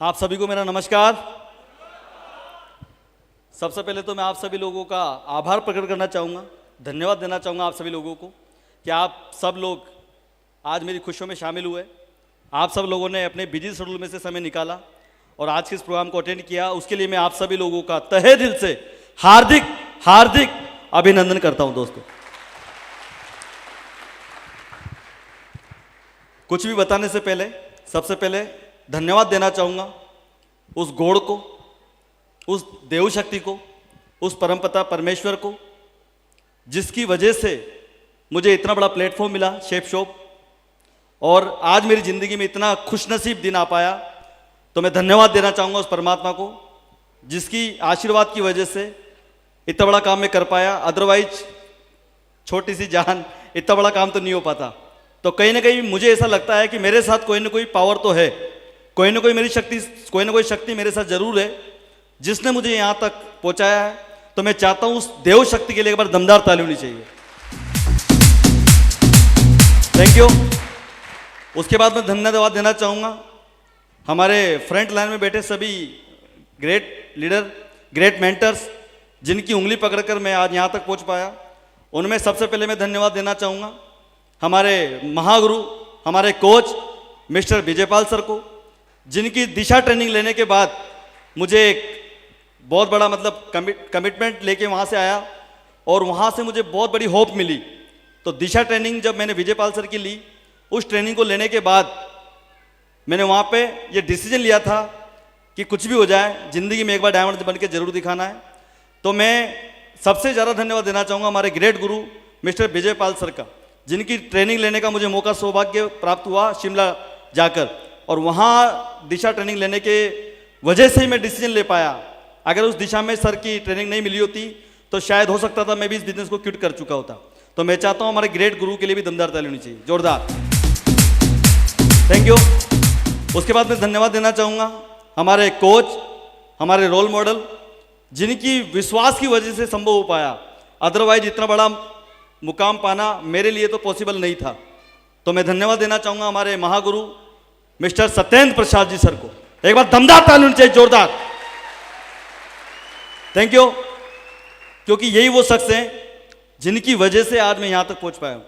आप सभी को मेरा नमस्कार। सबसे पहले तो मैं आप सभी लोगों का आभार प्रकट करना चाहूँगा, धन्यवाद देना चाहूँगा आप सभी लोगों को कि आप सब लोग आज मेरी खुशियों में शामिल हुए। आप सब लोगों ने अपने बिजी शेड्यूल में से समय निकाला और आज के इस प्रोग्राम को अटेंड किया, उसके लिए मैं आप सभी लोगों का तहे दिल से हार्दिक हार्दिक अभिनंदन करता हूँ। दोस्तों, कुछ भी बताने से पहले सबसे पहले धन्यवाद देना चाहूँगा उस गॉड को, उस देव शक्ति को, उस परमपिता परमेश्वर को, जिसकी वजह से मुझे इतना बड़ा प्लेटफॉर्म मिला शेफ शॉप, और आज मेरी ज़िंदगी में इतना खुशनसीब दिन आ पाया। तो मैं धन्यवाद देना चाहूँगा उस परमात्मा को, जिसकी आशीर्वाद की वजह से इतना बड़ा काम मैं कर पाया। अदरवाइज छोटी सी जान इतना बड़ा काम तो नहीं हो पाता। तो कहीं ना कहीं मुझे ऐसा लगता है कि मेरे साथ कोई ना कोई पावर तो है, कोई ना कोई मेरी शक्ति, कोई ना कोई शक्ति मेरे साथ जरूर है जिसने मुझे यहाँ तक पहुँचाया है। तो मैं चाहता हूँ उस देव शक्ति के लिए एक बार दमदार ताली होनी चाहिए। Thank you. उसके बाद मैं धन्यवाद देना चाहूँगा हमारे फ्रंट लाइन में बैठे सभी ग्रेट लीडर, ग्रेट मेंटर्स, जिनकी उंगली पकड़कर मैं आज यहाँ तक पहुँच पाया। उनमें सबसे पहले मैं धन्यवाद देना चाहूँगा हमारे महागुरु, हमारे कोच मिस्टर विजयपाल सर को, जिनकी दिशा ट्रेनिंग लेने के बाद मुझे एक बहुत बड़ा कमिटमेंट लेके वहाँ से आया और वहाँ से मुझे बहुत बड़ी होप मिली। तो दिशा ट्रेनिंग जब मैंने विजयपाल सर की ली, उस ट्रेनिंग को लेने के बाद मैंने वहाँ पे ये डिसीजन लिया था कि कुछ भी हो जाए ज़िंदगी में एक बार डायमंड बन के जरूर दिखाना है। तो मैं सबसे ज़्यादा धन्यवाद देना चाहूँगा हमारे ग्रेट गुरु मिस्टर विजयपाल सर का, जिनकी ट्रेनिंग लेने का मुझे मौका सौभाग्य प्राप्त हुआ शिमला जाकर, और वहाँ दिशा ट्रेनिंग लेने के वजह से ही मैं डिसीजन ले पाया। अगर उस दिशा में सर की ट्रेनिंग नहीं मिली होती तो शायद हो सकता था मैं भी इस बिजनेस को क्विट कर चुका होता। तो मैं चाहता हूँ हमारे ग्रेट गुरु के लिए भी दमदार ताली होनी चाहिए, जोरदार। Thank you. उसके बाद मैं धन्यवाद देना चाहूँगा हमारे कोच, हमारे रोल मॉडल, जिनकी विश्वास की वजह से संभव हो पाया। अदरवाइज इतना बड़ा मुकाम पाना मेरे लिए तो पॉसिबल नहीं था। तो मैं धन्यवाद देना चाहूँगा हमारे महागुरु मिस्टर सत्येंद्र प्रसाद जी सर को, एक बार दमदार ताली होनी चाहिए, जोरदार। Thank you. क्योंकि यही वो शख्स हैं जिनकी वजह से आज मैं यहाँ तक पहुँच पाया हूँ।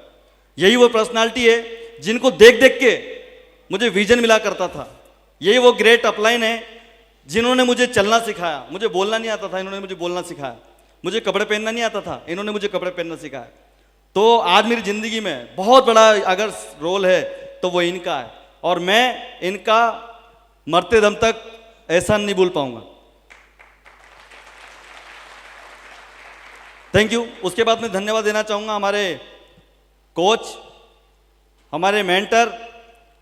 यही वो पर्सनालिटी है जिनको देख देख के मुझे विजन मिला करता था। यही वो ग्रेट अपलाइन है जिन्होंने मुझे चलना सिखाया। मुझे बोलना नहीं आता था, इन्होंने मुझे बोलना सिखाया। मुझे कपड़े पहनना नहीं आता था, इन्होंने मुझे कपड़े पहनना सिखाया। तो आज मेरी ज़िंदगी में बहुत बड़ा अगर रोल है तो वो इनका है, और मैं इनका मरते दम तक एहसान नहीं भूल पाऊंगा। Thank you. उसके बाद मैं धन्यवाद देना चाहूँगा हमारे कोच, हमारे mentor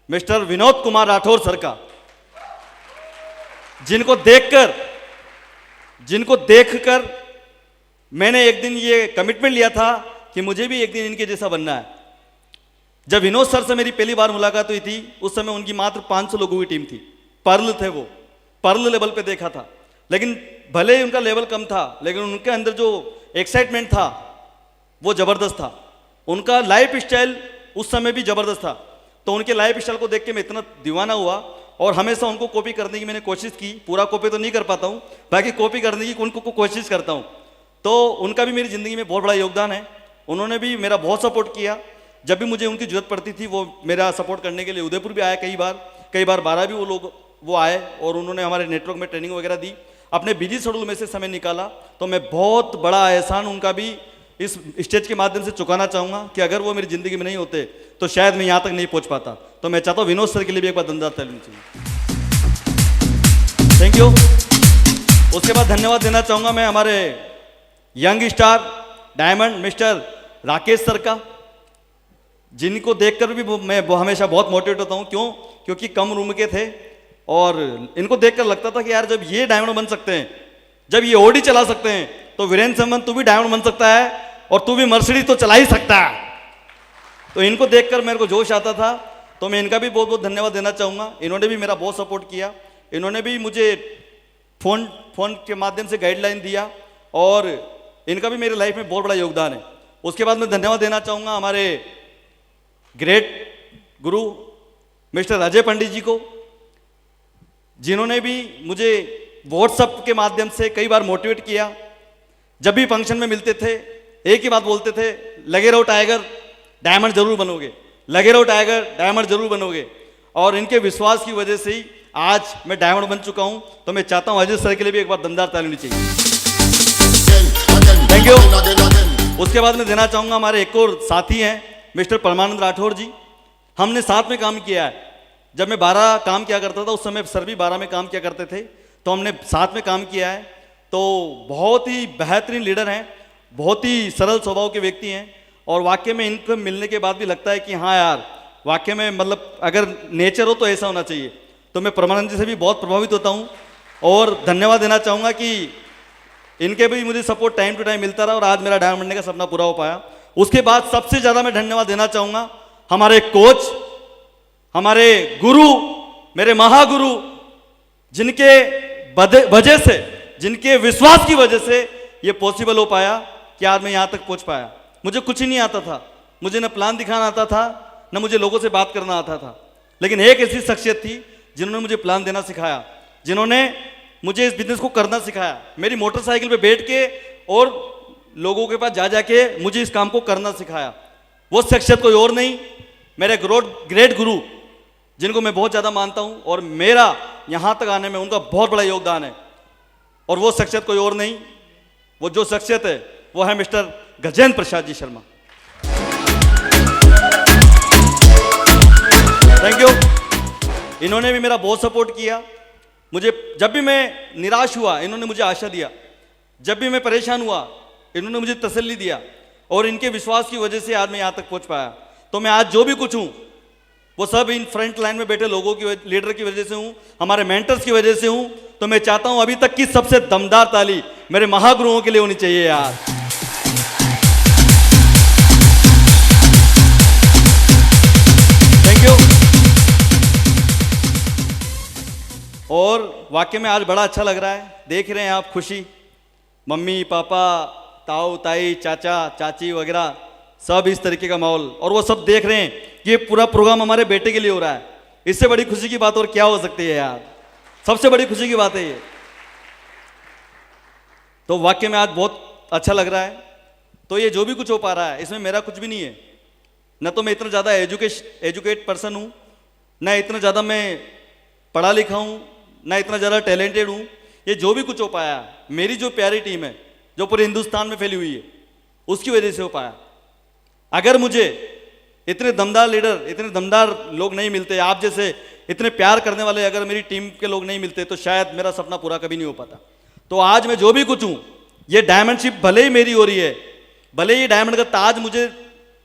mister Vinod Kumar Rathore sir का, जिनको देखकर मैंने एक दिन ये कमिटमेंट लिया था कि मुझे भी एक दिन इनके जैसा बनना है। जब विनोद सर से मेरी पहली बार मुलाकात हुई थी, उस समय उनकी मात्र 500 लोगों की टीम थी। पर्ल थे वो, पर्ल लेवल पे देखा था। लेकिन भले ही उनका लेवल कम था, लेकिन उनके अंदर जो एक्साइटमेंट था वो ज़बरदस्त था। उनका लाइफ स्टाइल उस समय भी ज़बरदस्त था। तो उनके लाइफ स्टाइल को देख के मैं इतना दीवाना हुआ और हमेशा उनको कॉपी करने की मैंने कोशिश की। पूरा कॉपी तो नहीं कर पाता हूँ, बाकी कॉपी करने की उनको कोशिश करता हूँ। तो उनका भी मेरी ज़िंदगी में बहुत बड़ा योगदान है। उन्होंने भी मेरा बहुत सपोर्ट किया। जब भी मुझे उनकी ज़रूरत पड़ती थी वो मेरा सपोर्ट करने के लिए उदयपुर भी आया कई बार 12 भी वो आए और उन्होंने हमारे नेटवर्क में ट्रेनिंग वगैरह दी। अपने बिजी शेड्यूल में से समय निकाला। तो मैं बहुत बड़ा एहसान उनका भी इस स्टेज के माध्यम से चुकाना चाहूँगा कि अगर वो मेरी ज़िंदगी में नहीं होते तो शायद मैं यहाँ तक नहीं पहुँच पाता। तो मैं चाहता हूँ विनोद सर के लिए भी एक बार दमदार ताली चाहिए। Thank you. उसके बाद धन्यवाद देना चाहूँगा मैं हमारे young star diamond mister Rakesh sir का, जिनको देखकर भी मैं हमेशा बहुत मोटिवेट होता हूँ। क्यों? क्योंकि कम उम्र के थे और इनको देखकर लगता था कि यार जब ये डायमंड बन सकते हैं, जब ये ओडी चला सकते हैं, तो वीरेंद्र सहवाग तू भी डायमंड बन सकता है और तू भी मर्सिडीज तो चला ही सकता है। तो इनको देखकर मेरे को जोश आता था। तो मैं इनका भी बहुत बहुत धन्यवाद देना चाहूँगा। इन्होंने भी मेरा बहुत सपोर्ट किया। इन्होंने भी मुझे फ़ोन के माध्यम से गाइडलाइन दिया और इनका भी मेरी लाइफ में बहुत बड़ा योगदान है। उसके बाद मैं धन्यवाद देना चाहूँगा हमारे ग्रेट गुरु मिस्टर अजय पंडित जी को, जिन्होंने भी मुझे व्हाट्सएप के माध्यम से कई बार मोटिवेट किया। जब भी फंक्शन में मिलते थे एक ही बात बोलते थे, लगे रहो टाइगर, डायमंड जरूर बनोगे, लगे रहो टाइगर, डायमंड जरूर बनोगे। और इनके विश्वास की वजह से ही आज मैं डायमंड बन चुका हूं। तो मैं चाहता हूं अजय सर के लिए भी एक बार दमदार ताली होनी चाहिए। Thank you. उसके बाद मैं देना चाहूंगा हमारे एक और साथी हैं मिस्टर परमानंद राठौर जी। हमने साथ में काम किया है। जब मैं 12 काम किया करता था उस समय सर भी 12 में काम किया करते थे, तो हमने साथ में काम किया है। तो बहुत ही बेहतरीन लीडर हैं, बहुत ही सरल स्वभाव के व्यक्ति हैं। और वाकई में इनको मिलने के बाद भी लगता है कि हाँ यार, वाकई में मतलब अगर नेचर हो तो ऐसा होना चाहिए। तो मैं परमानंद जी से भी बहुत प्रभावित होता हूँ और धन्यवाद देना चाहूँगा कि इनके भी मुझे सपोर्ट टाइम टू टाइम मिलता रहा और आज मेरा डायमंड बनने का सपना पूरा हो पाया। उसके बाद सबसे ज़्यादा मैं धन्यवाद देना चाहूँगा हमारे कोच, हमारे गुरु, मेरे महागुरु, जिनके वजह से, जिनके विश्वास की वजह से ये पॉसिबल हो पाया कि आज मैं यहाँ तक पहुँच पाया। मुझे कुछ ही नहीं आता था, मुझे न प्लान दिखाना आता था, न मुझे लोगों से बात करना आता था। लेकिन एक ऐसी शख्सियत थी जिन्होंने मुझे प्लान देना सिखाया, जिन्होंने मुझे इस बिजनेस को करना सिखाया। मेरी मोटरसाइकिल पे बैठ के और लोगों के पास जा जाके मुझे इस काम को करना सिखाया। वो शख्सियत कोई और नहीं, मेरे ग्रेट गुरु, जिनको मैं बहुत ज़्यादा मानता हूँ और मेरा यहाँ तक आने में उनका बहुत बड़ा योगदान है। और वो शख्सियत कोई और नहीं, वो जो शख्सियत है वो है mister Gajendra Prasad ji Sharma. Thank you. इन्होंने भी मेरा बहुत सपोर्ट किया। मुझे जब भी मैं निराश हुआ इन्होंने मुझे आशा दिया, जब भी मैं परेशान हुआ इन्होंने मुझे तसल्ली दिया। और इनके विश्वास की वजह से आज मैं यहाँ तक पहुँच पाया। तो मैं आज जो भी कुछ हूँ वो सब इन फ्रंट लाइन में बैठे लोगों की, लीडर की वजह से हूँ, हमारे मेंटर्स की वजह से हूँ। तो मैं चाहता हूँ अभी तक की सबसे दमदार ताली मेरे महागुरुओं के लिए होनी चाहिए यार। Thank you. और वाकई में आज बड़ा अच्छा लग रहा है। देख रहे हैं आप खुशी, मम्मी पापा, ताऊ ताई, चाचा चाची वगैरह सब इस तरीके का माहौल, और वो सब देख रहे हैं कि ये पूरा प्रोग्राम हमारे बेटे के लिए हो रहा है। इससे बड़ी खुशी की बात और क्या हो सकती है यार। सबसे बड़ी खुशी की बात है ये। तो वाकई में आज बहुत अच्छा लग रहा है। तो ये जो भी कुछ हो पा रहा है इसमें मेरा कुछ भी नहीं है। न तो मैं इतना ज़्यादा एजुकेट पर्सन हूँ, न इतना ज़्यादा मैं पढ़ा लिखा हूँ, न इतना ज़्यादा टैलेंटेड हूँ। ये जो भी कुछ हो पाया मेरी जो प्यारी टीम है जो पूरे हिंदुस्तान में फैली हुई है उसकी वजह से हो पाया। अगर मुझे इतने दमदार लीडर, इतने दमदार लोग नहीं मिलते, आप जैसे इतने प्यार करने वाले अगर मेरी टीम के लोग नहीं मिलते तो शायद मेरा सपना पूरा कभी नहीं हो पाता। तो आज मैं जो भी कुछ हूँ, ये डायमंडशिप भले ही मेरी हो रही है, भले ही डायमंड का ताज मुझे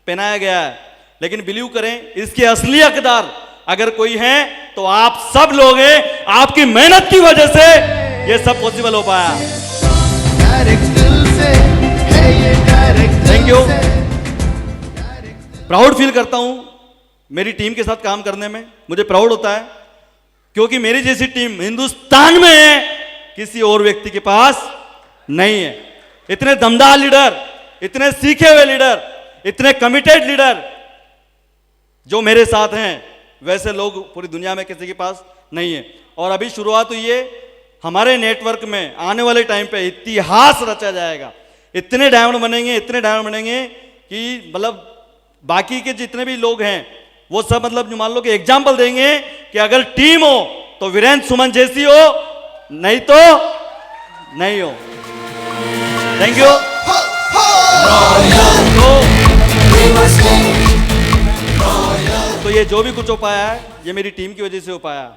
पहनाया गया है, लेकिन बिलीव करें इसके असली हकदार अगर कोई है तो आप सब लोग हैं। आपकी मेहनत की वजह से ये सब पॉसिबल हो पाया। Thank you. प्राउड फील करता हूं मेरी टीम के साथ काम करने में, मुझे प्राउड होता है क्योंकि मेरी जैसी टीम हिंदुस्तान में है, किसी और व्यक्ति के पास नहीं है। इतने दमदार लीडर, इतने सीखे हुए लीडर, इतने कमिटेड लीडर जो मेरे साथ हैं, वैसे लोग पूरी दुनिया में किसी के पास नहीं है। और अभी शुरुआत हुई है, हमारे नेटवर्क में आने वाले टाइम पे इतिहास रचा जाएगा। इतने डायमंड बनेंगे, इतने डायमंड बनेंगे कि मतलब बाकी के जितने भी लोग हैं वो सब मतलब मान लो कि एग्जाम्पल देंगे कि अगर टीम हो तो वीरेंद्र सुमन जैसी हो, नहीं तो नहीं हो। Thank you. तो ये जो भी कुछ हो पाया है ये मेरी टीम की वजह से हो पाया।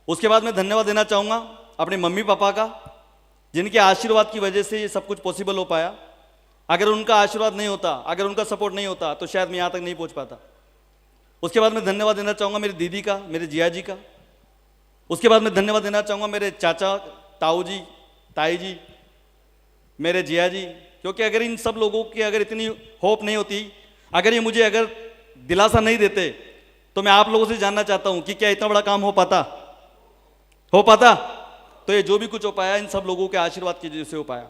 उसके बाद मैं धन्यवाद देना चाहूंगा अपने मम्मी पापा का, जिनके आशीर्वाद की वजह से ये सब कुछ पॉसिबल हो पाया। अगर उनका आशीर्वाद नहीं होता, अगर उनका सपोर्ट नहीं होता तो शायद मैं यहाँ तक नहीं पहुँच पाता। उसके बाद मैं धन्यवाद देना चाहूँगा मेरी दीदी का, मेरे जिया जी का। उसके बाद मैं धन्यवाद देना चाहूँगा मेरे चाचा, ताऊ जी, ताई जी, मेरे जिया जी, क्योंकि अगर इन सब लोगों की अगर इतनी होप नहीं होती, अगर ये मुझे अगर दिलासा नहीं देते, तो मैं आप लोगों से जानना चाहता हूँ कि क्या इतना बड़ा काम हो पाता? तो ये जो भी कुछ हो पाया इन सब लोगों के आशीर्वाद की वजह से हो पाया।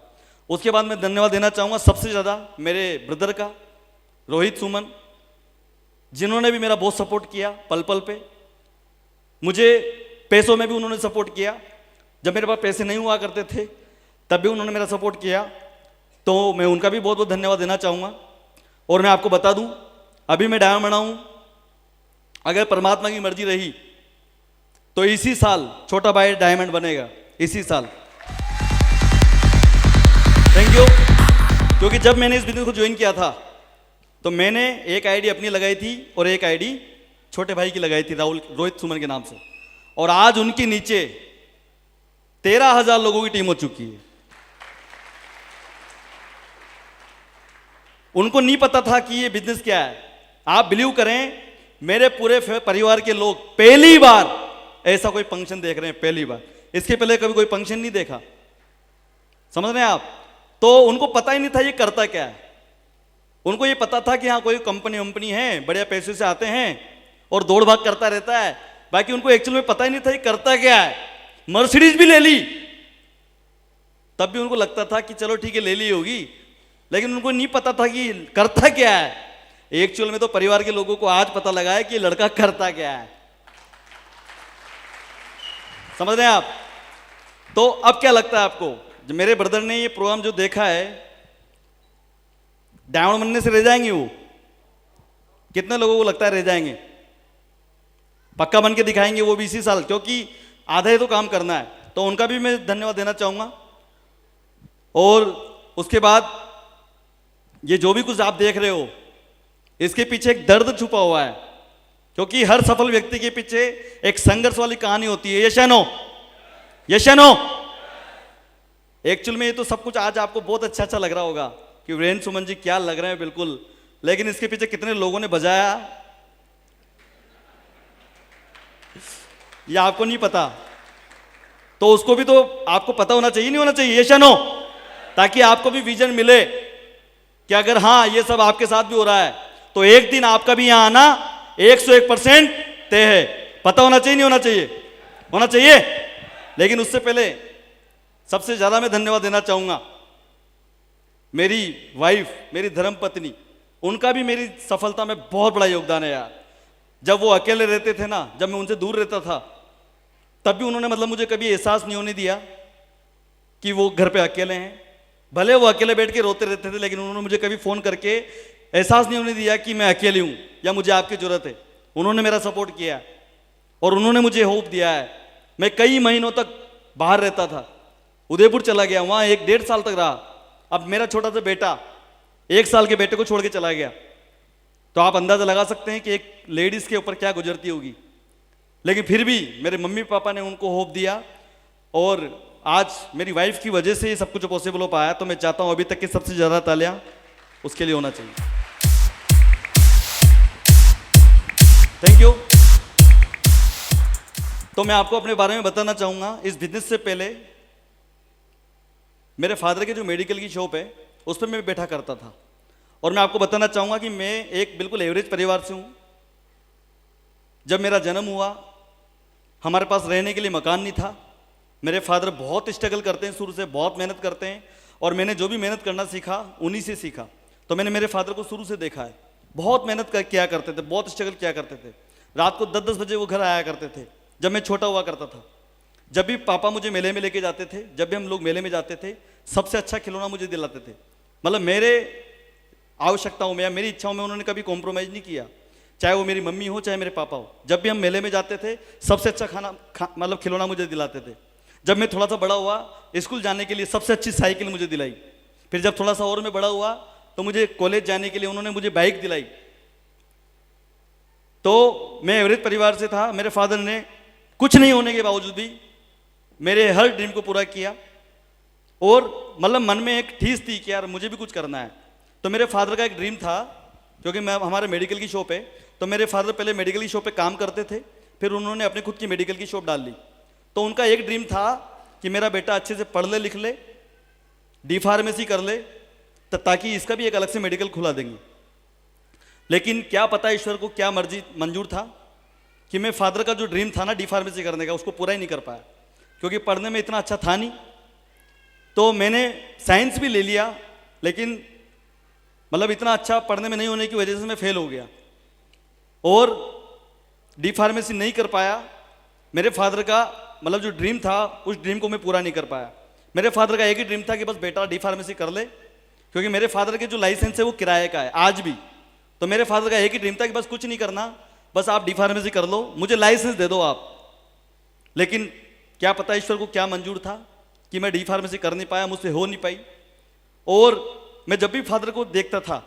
उसके बाद मैं धन्यवाद देना चाहूँगा सबसे ज़्यादा मेरे ब्रदर का, रोहित सुमन, जिन्होंने भी मेरा बहुत सपोर्ट किया पल पल पे। मुझे पैसों में भी उन्होंने सपोर्ट किया। जब मेरे पास पैसे नहीं हुआ करते थे तब भी उन्होंने मेरा सपोर्ट किया, तो मैं उनका भी बहुत बहुत धन्यवाद देना चाहूँगा। और मैं आपको बता दूं, अभी मैं डायमंड बना हूं, अगर परमात्मा की मर्जी रही तो इसी साल छोटा भाई डायमंड बनेगा, इसी साल। Thank you. क्योंकि जब मैंने इस बिजनेस को ज्वाइन किया था तो मैंने एक आईडी अपनी लगाई थी और एक आईडी छोटे भाई की लगाई थी, रोहित सुमन के नाम से, और आज उनके नीचे 13,000 लोगों की टीम हो चुकी है। उनको नहीं पता था कि ये बिजनेस क्या है। आप बिलीव करें, मेरे पूरे परिवार के लोग पहली बार ऐसा कोई फंक्शन देख रहे हैं, पहली बार। इसके पहले कभी कोई फंक्शन नहीं देखा, समझ रहे हैं आप? तो उनको पता ही नहीं था ये करता क्या है। उनको ये पता था कि हाँ कोई कंपनी वंपनी है, बढ़िया पैसे से आते हैं और दौड़ भाग करता रहता है। बाकी उनको एक्चुअल में पता ही नहीं था ये करता क्या है। मर्सिडीज भी ले ली, तब भी उनको लगता था कि चलो ठीक है ले ली होगी, लेकिन उनको नहीं पता था कि करता क्या है। एक्चुअल में तो परिवार के लोगों को आज पता लगा है कि लड़का करता क्या है। समझ रहे हैं आप? तो अब क्या लगता है आपको, जो मेरे ब्रदर ने ये प्रोग्राम जो देखा है, डायमंड बनने से रह जाएंगे वो? कितने लोगों को लगता है रह जाएंगे? पक्का बन के दिखाएंगे वो भी इसी साल, क्योंकि आधा ही तो काम करना है। तो उनका भी मैं धन्यवाद देना चाहूंगा। और उसके बाद ये जो भी कुछ आप देख रहे हो, इसके पीछे एक दर्द छुपा हुआ है, क्योंकि हर सफल व्यक्ति के पीछे एक संघर्ष वाली कहानी होती है। यस या नो? यस या नो? एक्चुअल में ये तो सब कुछ आज आपको बहुत अच्छा अच्छा लग रहा होगा कि वीरेंद्र सुमन जी क्या लग रहे हैं, बिल्कुल, लेकिन इसके पीछे कितने लोगों ने बजाया ये आपको नहीं पता। तो उसको भी तो आपको पता होना चाहिए, नहीं होना चाहिए? यस या नो? ताकि आपको भी विजन मिले कि अगर हाँ ये सब आपके साथ भी हो रहा है तो एक दिन आपका भी यहां आना 101% तय है। पता होना चाहिए, नहीं होना चाहिए? होना चाहिए। लेकिन उससे पहले सबसे ज्यादा मैं धन्यवाद देना चाहूंगा मेरी वाइफ, मेरी धर्मपत्नी। उनका भी मेरी सफलता में बहुत बड़ा योगदान है यार। जब वो अकेले रहते थे ना, जब मैं उनसे दूर रहता था, तब भी उन्होंने मतलब मुझे कभी एहसास नहीं होने दिया कि वो घर पे अकेले हैं। भले वो अकेले बैठ के रोते रहते थे, लेकिन उन्होंने मुझे कभी फोन करके एहसास नहीं होने दिया कि मैं अकेली हूं या मुझे आपकी जरूरत है। उन्होंने मेरा सपोर्ट किया और उन्होंने मुझे होप दिया है। मैं कई महीनों तक बाहर रहता था, उदयपुर चला गया, वहां 1-1.5 साल तक रहा। अब मेरा छोटा सा बेटा 1 साल के बेटे को छोड़ के चला गया, तो आप अंदाजा लगा सकते हैं कि एक लेडीज के ऊपर क्या गुजरती होगी। लेकिन फिर भी मेरे मम्मी पापा ने उनको होप दिया और आज मेरी वाइफ की वजह से ये सब कुछ पॉसिबल हो पाया। तो मैं चाहता हूं अभी तक की सबसे ज्यादा तालियां उसके लिए होना चाहिए। Thank you. तो मैं आपको अपने बारे में बताना चाहूंगा। इस बिजनेस से पहले मेरे फादर के जो मेडिकल की शॉप है उस पर मैं बैठा करता था। और मैं आपको बताना चाहूंगा कि मैं एक बिल्कुल एवरेज परिवार से हूं। जब मेरा जन्म हुआ, हमारे पास रहने के लिए मकान नहीं था। मेरे फादर बहुत स्ट्रगल करते हैं, शुरू से बहुत मेहनत करते हैं, और मैंने जो भी मेहनत करना सीखा उन्हीं से सीखा। तो मैंने मेरे फादर को शुरू से देखा है, बहुत मेहनत किया करते थे, बहुत स्ट्रगल किया करते थे। रात को 10-10 बजे वो घर आया करते थे जब मैं छोटा हुआ करता था। जब भी पापा मुझे मेले में लेके जाते थे, जब भी हम लोग मेले में जाते थे, सबसे अच्छा खिलौना मुझे दिलाते थे। मतलब मेरे आवश्यकताओं में या मेरी इच्छाओं में उन्होंने कभी कॉम्प्रोमाइज़ नहीं किया, चाहे वो मेरी मम्मी हो चाहे मेरे पापा हो। जब भी हम मेले में जाते थे, सबसे अच्छा मतलब खिलौना मुझे दिलाते थे। जब मैं थोड़ा सा बड़ा हुआ, स्कूल जाने के लिए सबसे अच्छी साइकिल मुझे दिलाई। फिर जब थोड़ा सा और मैं बड़ा हुआ तो मुझे कॉलेज जाने के लिए उन्होंने मुझे बाइक दिलाई। तो मैं एवरेज परिवार से था। मेरे फादर ने कुछ नहीं होने के बावजूद भी मेरे हर ड्रीम को पूरा किया, और मतलब मन में एक ठीस थी कि यार मुझे भी कुछ करना है। तो मेरे फादर का एक ड्रीम था, क्योंकि मैं हमारे मेडिकल की शॉप है, तो मेरे फादर पहले मेडिकल की शॉप पे काम करते थे, फिर उन्होंने अपने खुद की मेडिकल की शॉप डाल ली। तो उनका एक ड्रीम था कि मेरा बेटा अच्छे से पढ़ ले लिख ले, डी फार्मेसी कर ले, ताकि इसका भी एक अलग से मेडिकल खुला देंगे। लेकिन क्या पता ईश्वर को क्या मर्जी मंजूर था कि मैं फादर का जो ड्रीम था ना डी फार्मेसी करने का, उसको पूरा ही नहीं कर पाया, क्योंकि पढ़ने में इतना अच्छा था नहीं। तो मैंने साइंस भी ले लिया, लेकिन मतलब इतना अच्छा पढ़ने में नहीं होने की वजह से मैं फेल हो गया और डी फार्मेसी नहीं कर पाया। मेरे फादर का मतलब जो ड्रीम था उस ड्रीम को मैं पूरा नहीं कर पाया। मेरे फादर का एक ही ड्रीम था कि बस बेटा डी फार्मेसी कर ले, क्योंकि मेरे फादर के जो लाइसेंस है वो किराए का है आज भी। तो मेरे फादर का एक ही ड्रीम था कि बस कुछ नहीं करना, बस आप डी फार्मेसी कर लो, मुझे लाइसेंस दे दो आप। लेकिन क्या पता ईश्वर को क्या मंजूर था कि मैं डी फार्मेसी कर नहीं पाया, मुझसे हो नहीं पाई। और मैं जब भी फादर को देखता था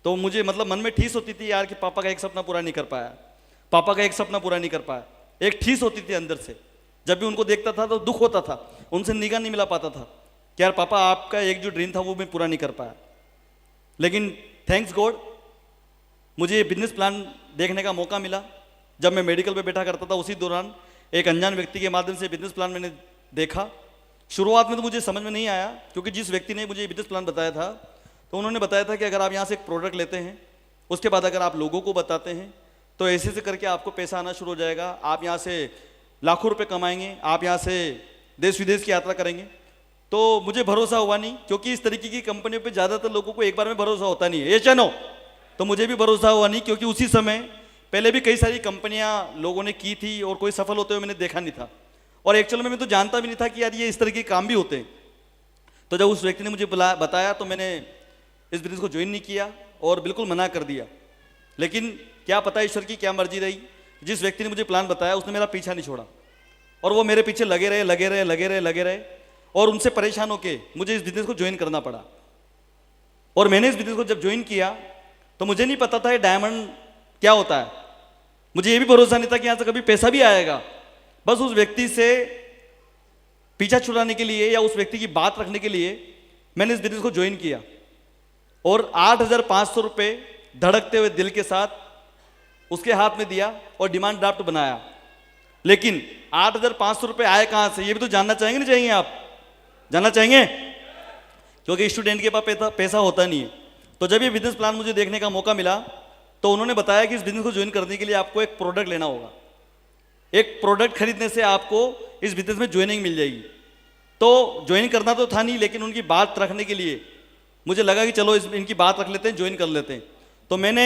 तो मुझे मतलब मन में ठीस होती थी यार कि पापा का एक सपना पूरा नहीं कर पाया, पापा का एक सपना पूरा नहीं कर पाया। एक ठीस होती थी अंदर से, जब भी उनको देखता था तो दुख होता था, उनसे निगाह नहीं मिला पाता था कि यार पापा आपका एक जो ड्रीम था वो मैं पूरा नहीं कर पाया। लेकिन थैंक्स गॉड मुझे ये बिजनेस प्लान देखने का मौका मिला। जब मैं मेडिकल पे बैठा करता था उसी दौरान एक अनजान व्यक्ति के माध्यम से बिजनेस प्लान मैंने देखा। शुरुआत में तो मुझे समझ में नहीं आया, क्योंकि जिस व्यक्ति ने मुझे बिजनेस प्लान बताया था तो उन्होंने बताया था कि अगर आप यहाँ से एक प्रोडक्ट लेते हैं, उसके बाद अगर आप लोगों को बताते हैं तो ऐसे से करके आपको पैसा आना शुरू हो जाएगा, आप यहाँ से लाखों रुपए कमाएंगे, आप यहाँ से देश विदेश की यात्रा करेंगे। तो मुझे भरोसा हुआ नहीं, क्योंकि इस तरीके की कंपनियों पे ज़्यादातर लोगों को एक बार में भरोसा होता नहीं है, ये चनो। तो मुझे भी भरोसा हुआ नहीं, क्योंकि उसी समय पहले भी कई सारी कंपनियां लोगों ने की थी और कोई सफल होते हुए मैंने देखा नहीं था। और एक्चुअल में मैं तो जानता भी नहीं था कि यार ये इस तरह के काम भी होते हैं। तो जब उस व्यक्ति ने मुझे बताया तो मैंने इस बिजनेस को ज्वाइन नहीं किया और बिल्कुल मना कर दिया। लेकिन क्या पता ईश्वर की क्या मर्जी रही, जिस व्यक्ति ने मुझे प्लान बताया उसने मेरा पीछा नहीं छोड़ा और वो मेरे पीछे लगे रहे लगे रहे लगे रहे लगे रहे, और उनसे परेशान होकर मुझे इस बिजनेस को ज्वाइन करना पड़ा। और मैंने इस बिजनेस को जब ज्वाइन किया तो मुझे नहीं पता था ये डायमंड क्या होता है, मुझे ये भी भरोसा नहीं था कि यहाँ से कभी पैसा भी आएगा। बस उस व्यक्ति से पीछा छुड़ाने के लिए या उस व्यक्ति की बात रखने के लिए मैंने इस बिजनेस को ज्वाइन किया और 8,500 रुपये धड़कते हुए दिल के साथ उसके हाथ में दिया और डिमांड ड्राफ्ट बनाया। लेकिन 8,500 रुपये आए कहाँ से, ये भी तो जानना चाहेंगे नहीं चाहिए, आप जानना चाहेंगे? क्योंकि स्टूडेंट के पास पैसा होता नहीं है। तो जब ये बिजनेस प्लान मुझे देखने का मौका मिला तो उन्होंने बताया कि इस बिजनेस को ज्वाइन करने के लिए आपको एक प्रोडक्ट लेना होगा, एक प्रोडक्ट खरीदने से आपको इस बिजनेस में ज्वाइनिंग मिल जाएगी। तो ज्वाइन करना तो था नहीं, लेकिन उनकी बात रखने के लिए मुझे लगा कि चलो इनकी बात रख लेते हैं, ज्वाइन कर लेते हैं। तो मैंने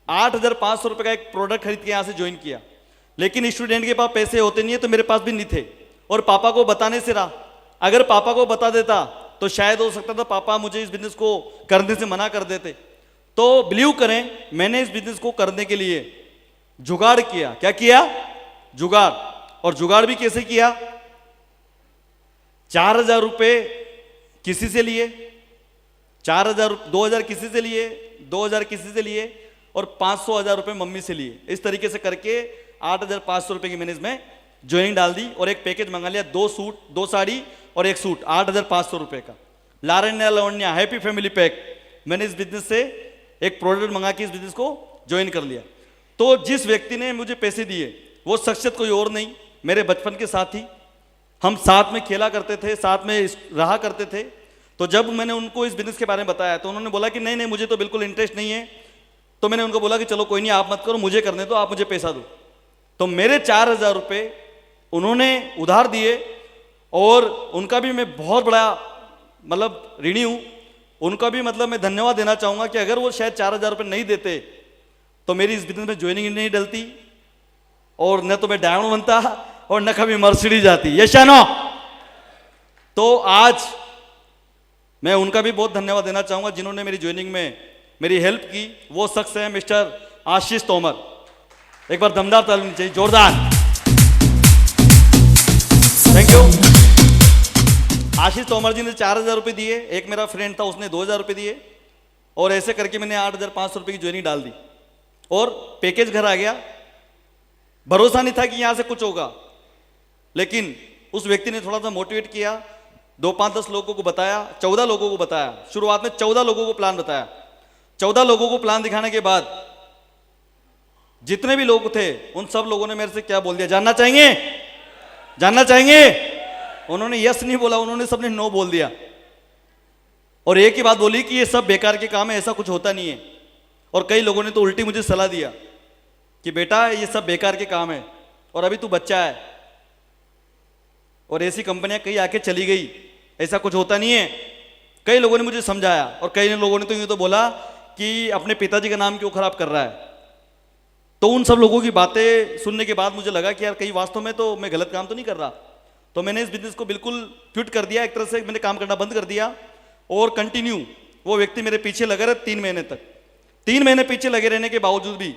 8,500 रुपये का एक प्रोडक्ट खरीद के यहाँ से ज्वाइन किया। लेकिन स्टूडेंट के पास पैसे होते नहीं है, तो मेरे पास भी नहीं थे और पापा को बताने से रहा। अगर पापा को बता देता तो शायद हो सकता था पापा मुझे इस बिजनेस को करने से मना कर देते। तो बिलीव करें, मैंने इस बिजनेस को करने के लिए जुगाड़ किया। क्या किया? जुगाड़। और जुगाड़ भी कैसे किया? 4,000 रुपये किसी से लिए, 2,000 किसी से लिए, 2,000 किसी से लिए और 500,000 रुपये मम्मी से लिए। इस तरीके से करके 8,500 रुपये की मैंने इसमें ज्वाइनिंग डाल दी और एक पैकेज मंगा लिया, 2 सूट, 2 साड़ी और 1 सूट, 8,500 रुपये का लारण्या लवण्या हैप्पी फैमिली पैक। मैंने इस बिजनेस से एक प्रोडक्ट मंगा के इस बिजनेस को ज्वाइन कर लिया। तो जिस व्यक्ति ने मुझे पैसे दिए वो शख्सियत कोई और नहीं, मेरे बचपन के साथी। हम साथ में खेला करते थे, साथ में रहा करते थे। तो जब मैंने उनको इस बिजनेस के बारे में बताया तो उन्होंने बोला कि नहीं नहीं मुझे तो बिल्कुल इंटरेस्ट नहीं है। तो मैंने उनको बोला कि चलो कोई नहीं, आप मत करो, मुझे करने दो, आप मुझे पैसा दो। तो मेरे 4,000 रुपये उन्होंने उधार दिए और उनका भी मैं बहुत बड़ा मतलब ऋणी हूँ। उनका भी मतलब मैं धन्यवाद देना चाहूँगा कि अगर वो शायद 4,000 रुपये नहीं देते तो मेरी इस बिजनेस में ज्वाइनिंग नहीं डलती और न तो मैं डायमंड बनता और न कभी मर्सिडीज आती। यस या नो? तो आज मैं उनका भी बहुत धन्यवाद देना चाहूँगा जिन्होंने मेरी ज्वाइनिंग में मेरी हेल्प की। वो शख्स है मिस्टर आशीष तोमर। एक बार दमदार ताली चाहिए, जोरदार। Thank you. आशीष तोमर जी ने 4,000 रुपये दिए, एक मेरा फ्रेंड था उसने 2,000 रुपये दिए और ऐसे करके मैंने 8,500 रुपये की ज्वाइनिंग डाल दी और पैकेज घर आ गया। भरोसा नहीं था कि यहाँ से कुछ होगा, लेकिन उस व्यक्ति ने थोड़ा सा मोटिवेट किया, 2, 5, 10 लोगों को बताया, 14 लोगों को बताया। शुरुआत में 14 लोगों को प्लान बताया। 14 लोगों को प्लान दिखाने के बाद जितने भी लोग थे उन सब लोगों ने मेरे से क्या बोल दिया, जानना चाहेंगे? जानना चाहेंगे? उन्होंने यस नहीं बोला, उन्होंने सबने नो बोल दिया और एक ही बात बोली कि ये सब बेकार के काम है, ऐसा कुछ होता नहीं है। और कई लोगों ने तो उल्टी मुझे सलाह दिया कि बेटा ये सब बेकार के काम है और अभी तू बच्चा है और ऐसी कंपनियां कई आके चली गई, ऐसा कुछ होता नहीं है। कई लोगों ने मुझे समझाया और कई लोगों ने तो यूं तो बोला कि अपने पिताजी का नाम क्यों खराब कर रहा है। तो उन सब लोगों की बातें सुनने के बाद मुझे लगा कि यार कहीं वास्तव में तो मैं गलत काम तो नहीं कर रहा। तो मैंने इस बिजनेस को बिल्कुल क्विट कर दिया, एक तरह से मैंने काम करना बंद कर दिया और कंटिन्यू वो व्यक्ति मेरे पीछे लगे रहे 3 महीने तक। 3 महीने पीछे लगे रहने के बावजूद भी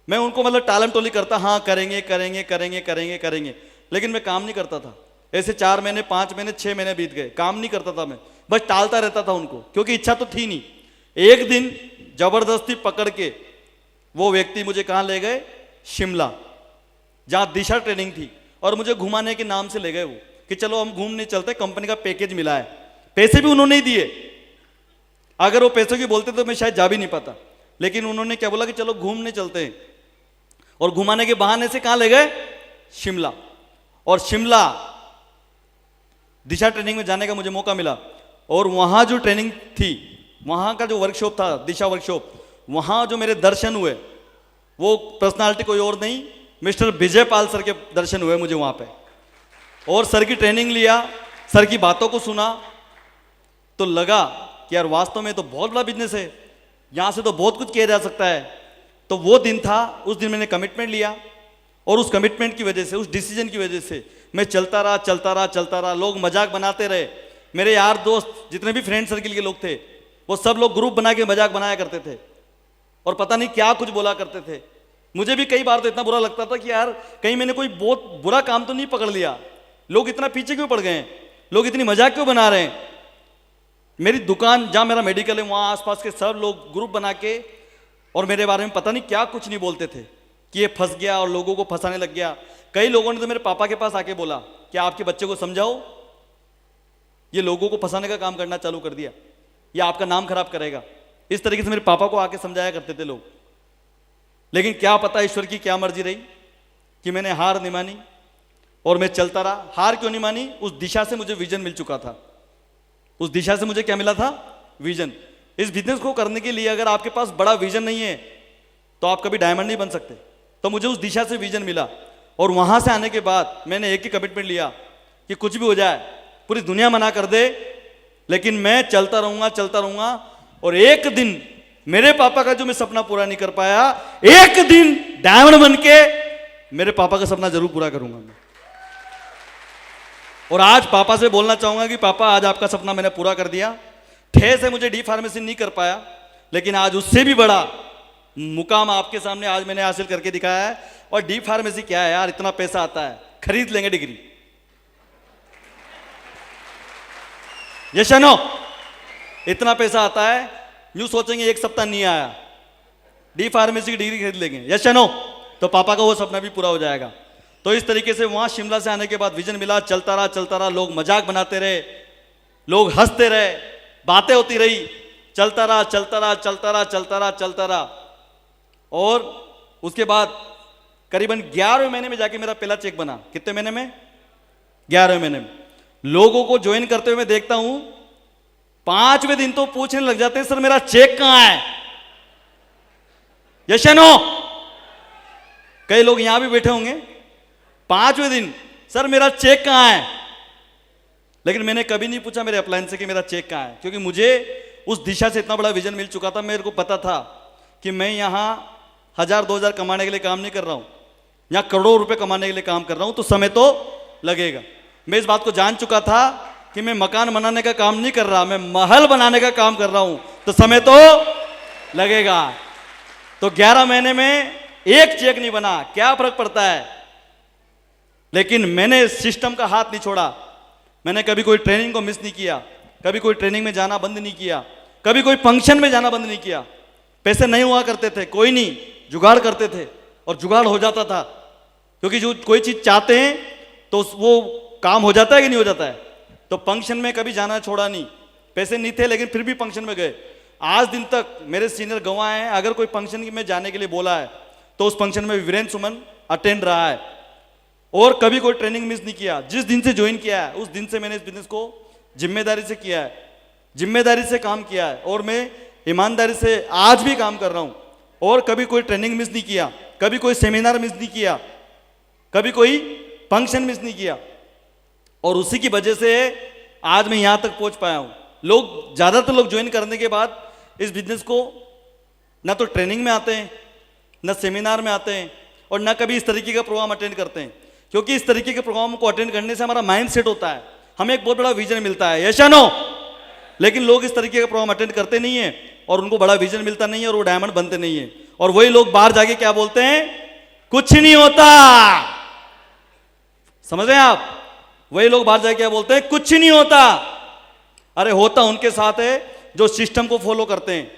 मैं उनको मतलब टालम टोली करता, हाँ करेंगे करेंगे करेंगे करेंगे करेंगे, लेकिन मैं काम नहीं करता था। ऐसे 4 महीने 5 महीने 6 महीने बीत गए, काम नहीं करता था मैं, बस टालता रहता था उनको, क्योंकि इच्छा तो थी नहीं। एक दिन जबरदस्ती पकड़ के वो व्यक्ति मुझे कहाँ ले गए, शिमला, जहाँ दिशा ट्रेनिंग थी, और मुझे घुमाने के नाम से ले गए वो कि चलो हम घूमने चलते, कंपनी का पैकेज मिला है। पैसे भी उन्होंने ही दिए, अगर वो पैसों की बोलते तो मैं शायद जा भी नहीं पाता, लेकिन उन्होंने क्या बोला कि चलो घूमने चलते हैं, और घुमाने के बहाने से कहाँ ले गए, शिमला। और शिमला दिशा ट्रेनिंग में जाने का मुझे मौका मिला, और वहाँ जो ट्रेनिंग थी, वहाँ का जो वर्कशॉप था, दिशा वर्कशॉप, वहाँ जो मेरे दर्शन हुए वो पर्सनालिटी कोई और नहीं, मिस्टर विजय पाल सर के दर्शन हुए मुझे वहाँ पे। और सर की ट्रेनिंग लिया, सर की बातों को सुना, तो लगा कि यार वास्तव में तो बहुत बड़ा बिजनेस है, यहाँ से तो बहुत कुछ किया जा सकता है। तो वो दिन था, उस दिन मैंने कमिटमेंट लिया, और उस कमिटमेंट की वजह से, उस डिसीजन की वजह से मैं चलता रहा चलता रहा चलता रहा। लोग मजाक बनाते रहे, मेरे यार दोस्त जितने भी फ्रेंड सर्किल के लोग थे वो सब लोग ग्रुप बना के मजाक बनाया करते थे, और पता नहीं क्या कुछ बोला करते थे। मुझे भी कई बार तो इतना बुरा लगता था कि यार कहीं मैंने कोई बहुत बुरा काम तो नहीं पकड़ लिया, लोग इतना पीछे क्यों पड़ गए हैं, लोग इतनी मजाक क्यों बना रहे हैं। मेरी दुकान जहाँ मेरा मेडिकल है वहाँ आसपास के सब लोग ग्रुप बना के और मेरे बारे में पता नहीं क्या कुछ नहीं बोलते थे कि ये फंस गया और लोगों को फंसाने लग गया। कई लोगों ने तो मेरे पापा के पास आके बोला कि आपके बच्चे को समझाओ, ये लोगों को फंसाने का काम करना चालू कर दिया, ये आपका नाम खराब करेगा। इस तरीके से मेरे पापा को आके समझाया करते थे लोग। लेकिन क्या पता ईश्वर की क्या मर्जी रही कि मैंने हार नहीं मानी और मैं चलता रहा। हार क्यों नहीं मानी, उस दिशा से मुझे विजन मिल चुका था। उस दिशा से मुझे क्या मिला था, विजन। इस बिजनेस को करने के लिए अगर आपके पास बड़ा विजन नहीं है तो आप कभी डायमंड नहीं बन सकते। तो मुझे उस दिशा से विजन मिला, और वहां से आने के बाद मैंने एक ही कमिटमेंट लिया कि कुछ भी हो जाए, पूरी दुनिया मना कर दे, लेकिन मैं चलता रहूंगा। और एक दिन मेरे पापा का जो मैं सपना पूरा नहीं कर पाया, एक दिन डायमंड बन के मेरे पापा का सपना जरूर पूरा करूंगा मैं। और आज पापा से बोलना चाहूंगा कि पापा आज आपका सपना मैंने पूरा कर दिया। ठे से मुझे डी फार्मेसी नहीं कर पाया, लेकिन आज उससे भी बड़ा मुकाम आपके सामने आज मैंने हासिल करके दिखाया है। और डी फार्मेसी क्या है यार, इतना पैसा आता है, खरीद लेंगे डिग्री। यस या नो? इतना पैसा आता है, यूं सोचेंगे एक सप्ताह नहीं आया, डी फार्मेसी की डिग्री खरीद लेंगे। यस या नो? तो पापा का वो सपना भी पूरा हो जाएगा। तो इस तरीके से वहां शिमला से आने के बाद विजन मिला, चलता रहा। लोग मजाक बनाते रहे, लोग हंसते रहे, बातें होती रही, चलता रहा। और उसके बाद करीबन 11वें महीने में जाके मेरा पहला चेक बना। कितने महीने में? 11वें महीने में। लोगों को ज्वाइन करते हुए मैं देखता हूं 5वें दिन तो पूछने लग जाते हैं, सर मेरा चेक कहां है? यस या नो? कई लोग यहां भी बैठे होंगे, 5वें दिन सर मेरा चेक कहां है? लेकिन मैंने कभी नहीं पूछा मेरे अपलाइन से कि मेरा चेक कहां है, क्योंकि मुझे उस दिशा से इतना बड़ा विजन मिल चुका था। मेरे को पता था कि मैं यहां 1000-2000 कमाने के लिए काम नहीं कर रहा हूं, यहां करोड़ों रुपए कमाने के लिए काम कर रहा हूं। तो समय तो लगेगा। मैं इस बात को जान चुका था कि मैं मकान बनाने का काम नहीं कर रहा, मैं महल बनाने का काम कर रहा हूं, तो समय तो लगेगा। तो 11 महीने में एक चेक नहीं बना, क्या फर्क पड़ता है। लेकिन मैंने सिस्टम का हाथ नहीं छोड़ा, मैंने कभी कोई ट्रेनिंग को मिस नहीं किया, कभी कोई ट्रेनिंग में जाना बंद नहीं किया, कभी कोई फंक्शन में जाना बंद नहीं किया। पैसे नहीं हुआ करते थे, कोई नहीं, जुगाड़ करते थे और जुगाड़ हो जाता था। क्योंकि जो कोई चीज चाहते हैं तो वो काम हो जाता है कि नहीं हो जाता है। तो फंक्शन में कभी जाना छोड़ा नहीं, पैसे नहीं थे लेकिन फिर भी फंक्शन में गए। आज दिन तक मेरे सीनियर गवाह हैं, अगर कोई फंक्शन में जाने के लिए बोला है तो उस फंक्शन में वीरेंद्र सुमन अटेंड रहा है, और कभी कोई ट्रेनिंग मिस नहीं किया। जिस दिन से ज्वाइन किया है उस दिन से मैंने इस बिजनेस को जिम्मेदारी से किया है, जिम्मेदारी से काम किया है, और मैं ईमानदारी से आज भी काम कर रहा हूं। और कभी कोई ट्रेनिंग मिस नहीं किया, कभी कोई सेमिनार मिस नहीं किया, कभी कोई फंक्शन मिस नहीं किया, और उसी की वजह से आज मैं यहां तक पहुंच पाया हूं। लोग ज्यादातर लोग ज्वाइन करने के बाद इस बिजनेस को ना तो ट्रेनिंग में आते हैं, न सेमिनार में आते हैं और न कभी इस तरीके का प्रोग्राम अटेंड करते हैं, क्योंकि इस तरीके के प्रोग्राम को अटेंड करने से हमारा माइंड सेट होता है, हमें एक बहुत बड़ा विजन मिलता है, यस या नो। लेकिन लोग इस तरीके का प्रोग्राम अटेंड करते नहीं है और उनको बड़ा विजन मिलता नहीं है और वो डायमंड बनते नहीं है। और वही लोग बाहर जाके क्या बोलते हैं, कुछ नहीं होता। समझ रहे हैं आप? वही लोग बाहर जाके क्या बोलते हैं, कुछ नहीं होता। अरे होता उनके साथ है जो सिस्टम को फॉलो करते हैं।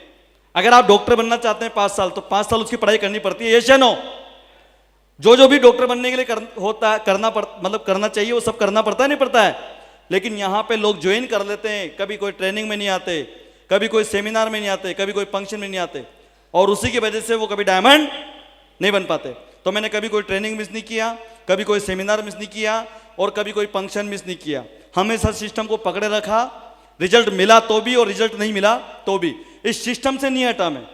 अगर आप डॉक्टर बनना चाहते हैं 5 साल, तो 5 साल उसकी पढ़ाई करनी पड़ती है, यस या नो। जो भी डॉक्टर बनने के लिए करना चाहिए वो सब करना पड़ता है, नहीं पड़ता है। लेकिन यहां पे लोग ज्वाइन कर लेते हैं, कभी कोई ट्रेनिंग में नहीं आते, कभी कोई सेमिनार में नहीं आते, कभी कोई फंक्शन में नहीं आते, और उसी की वजह से वो कभी डायमंड नहीं बन पाते। तो मैंने कभी कोई ट्रेनिंग मिस नहीं किया, कभी कोई सेमिनार मिस नहीं किया और कभी कोई फंक्शन मिस नहीं किया। हमेशा सिस्टम को पकड़े रखा, रिजल्ट मिला तो भी और रिजल्ट नहीं मिला तो भी, इस सिस्टम से नहीं हटा मैं।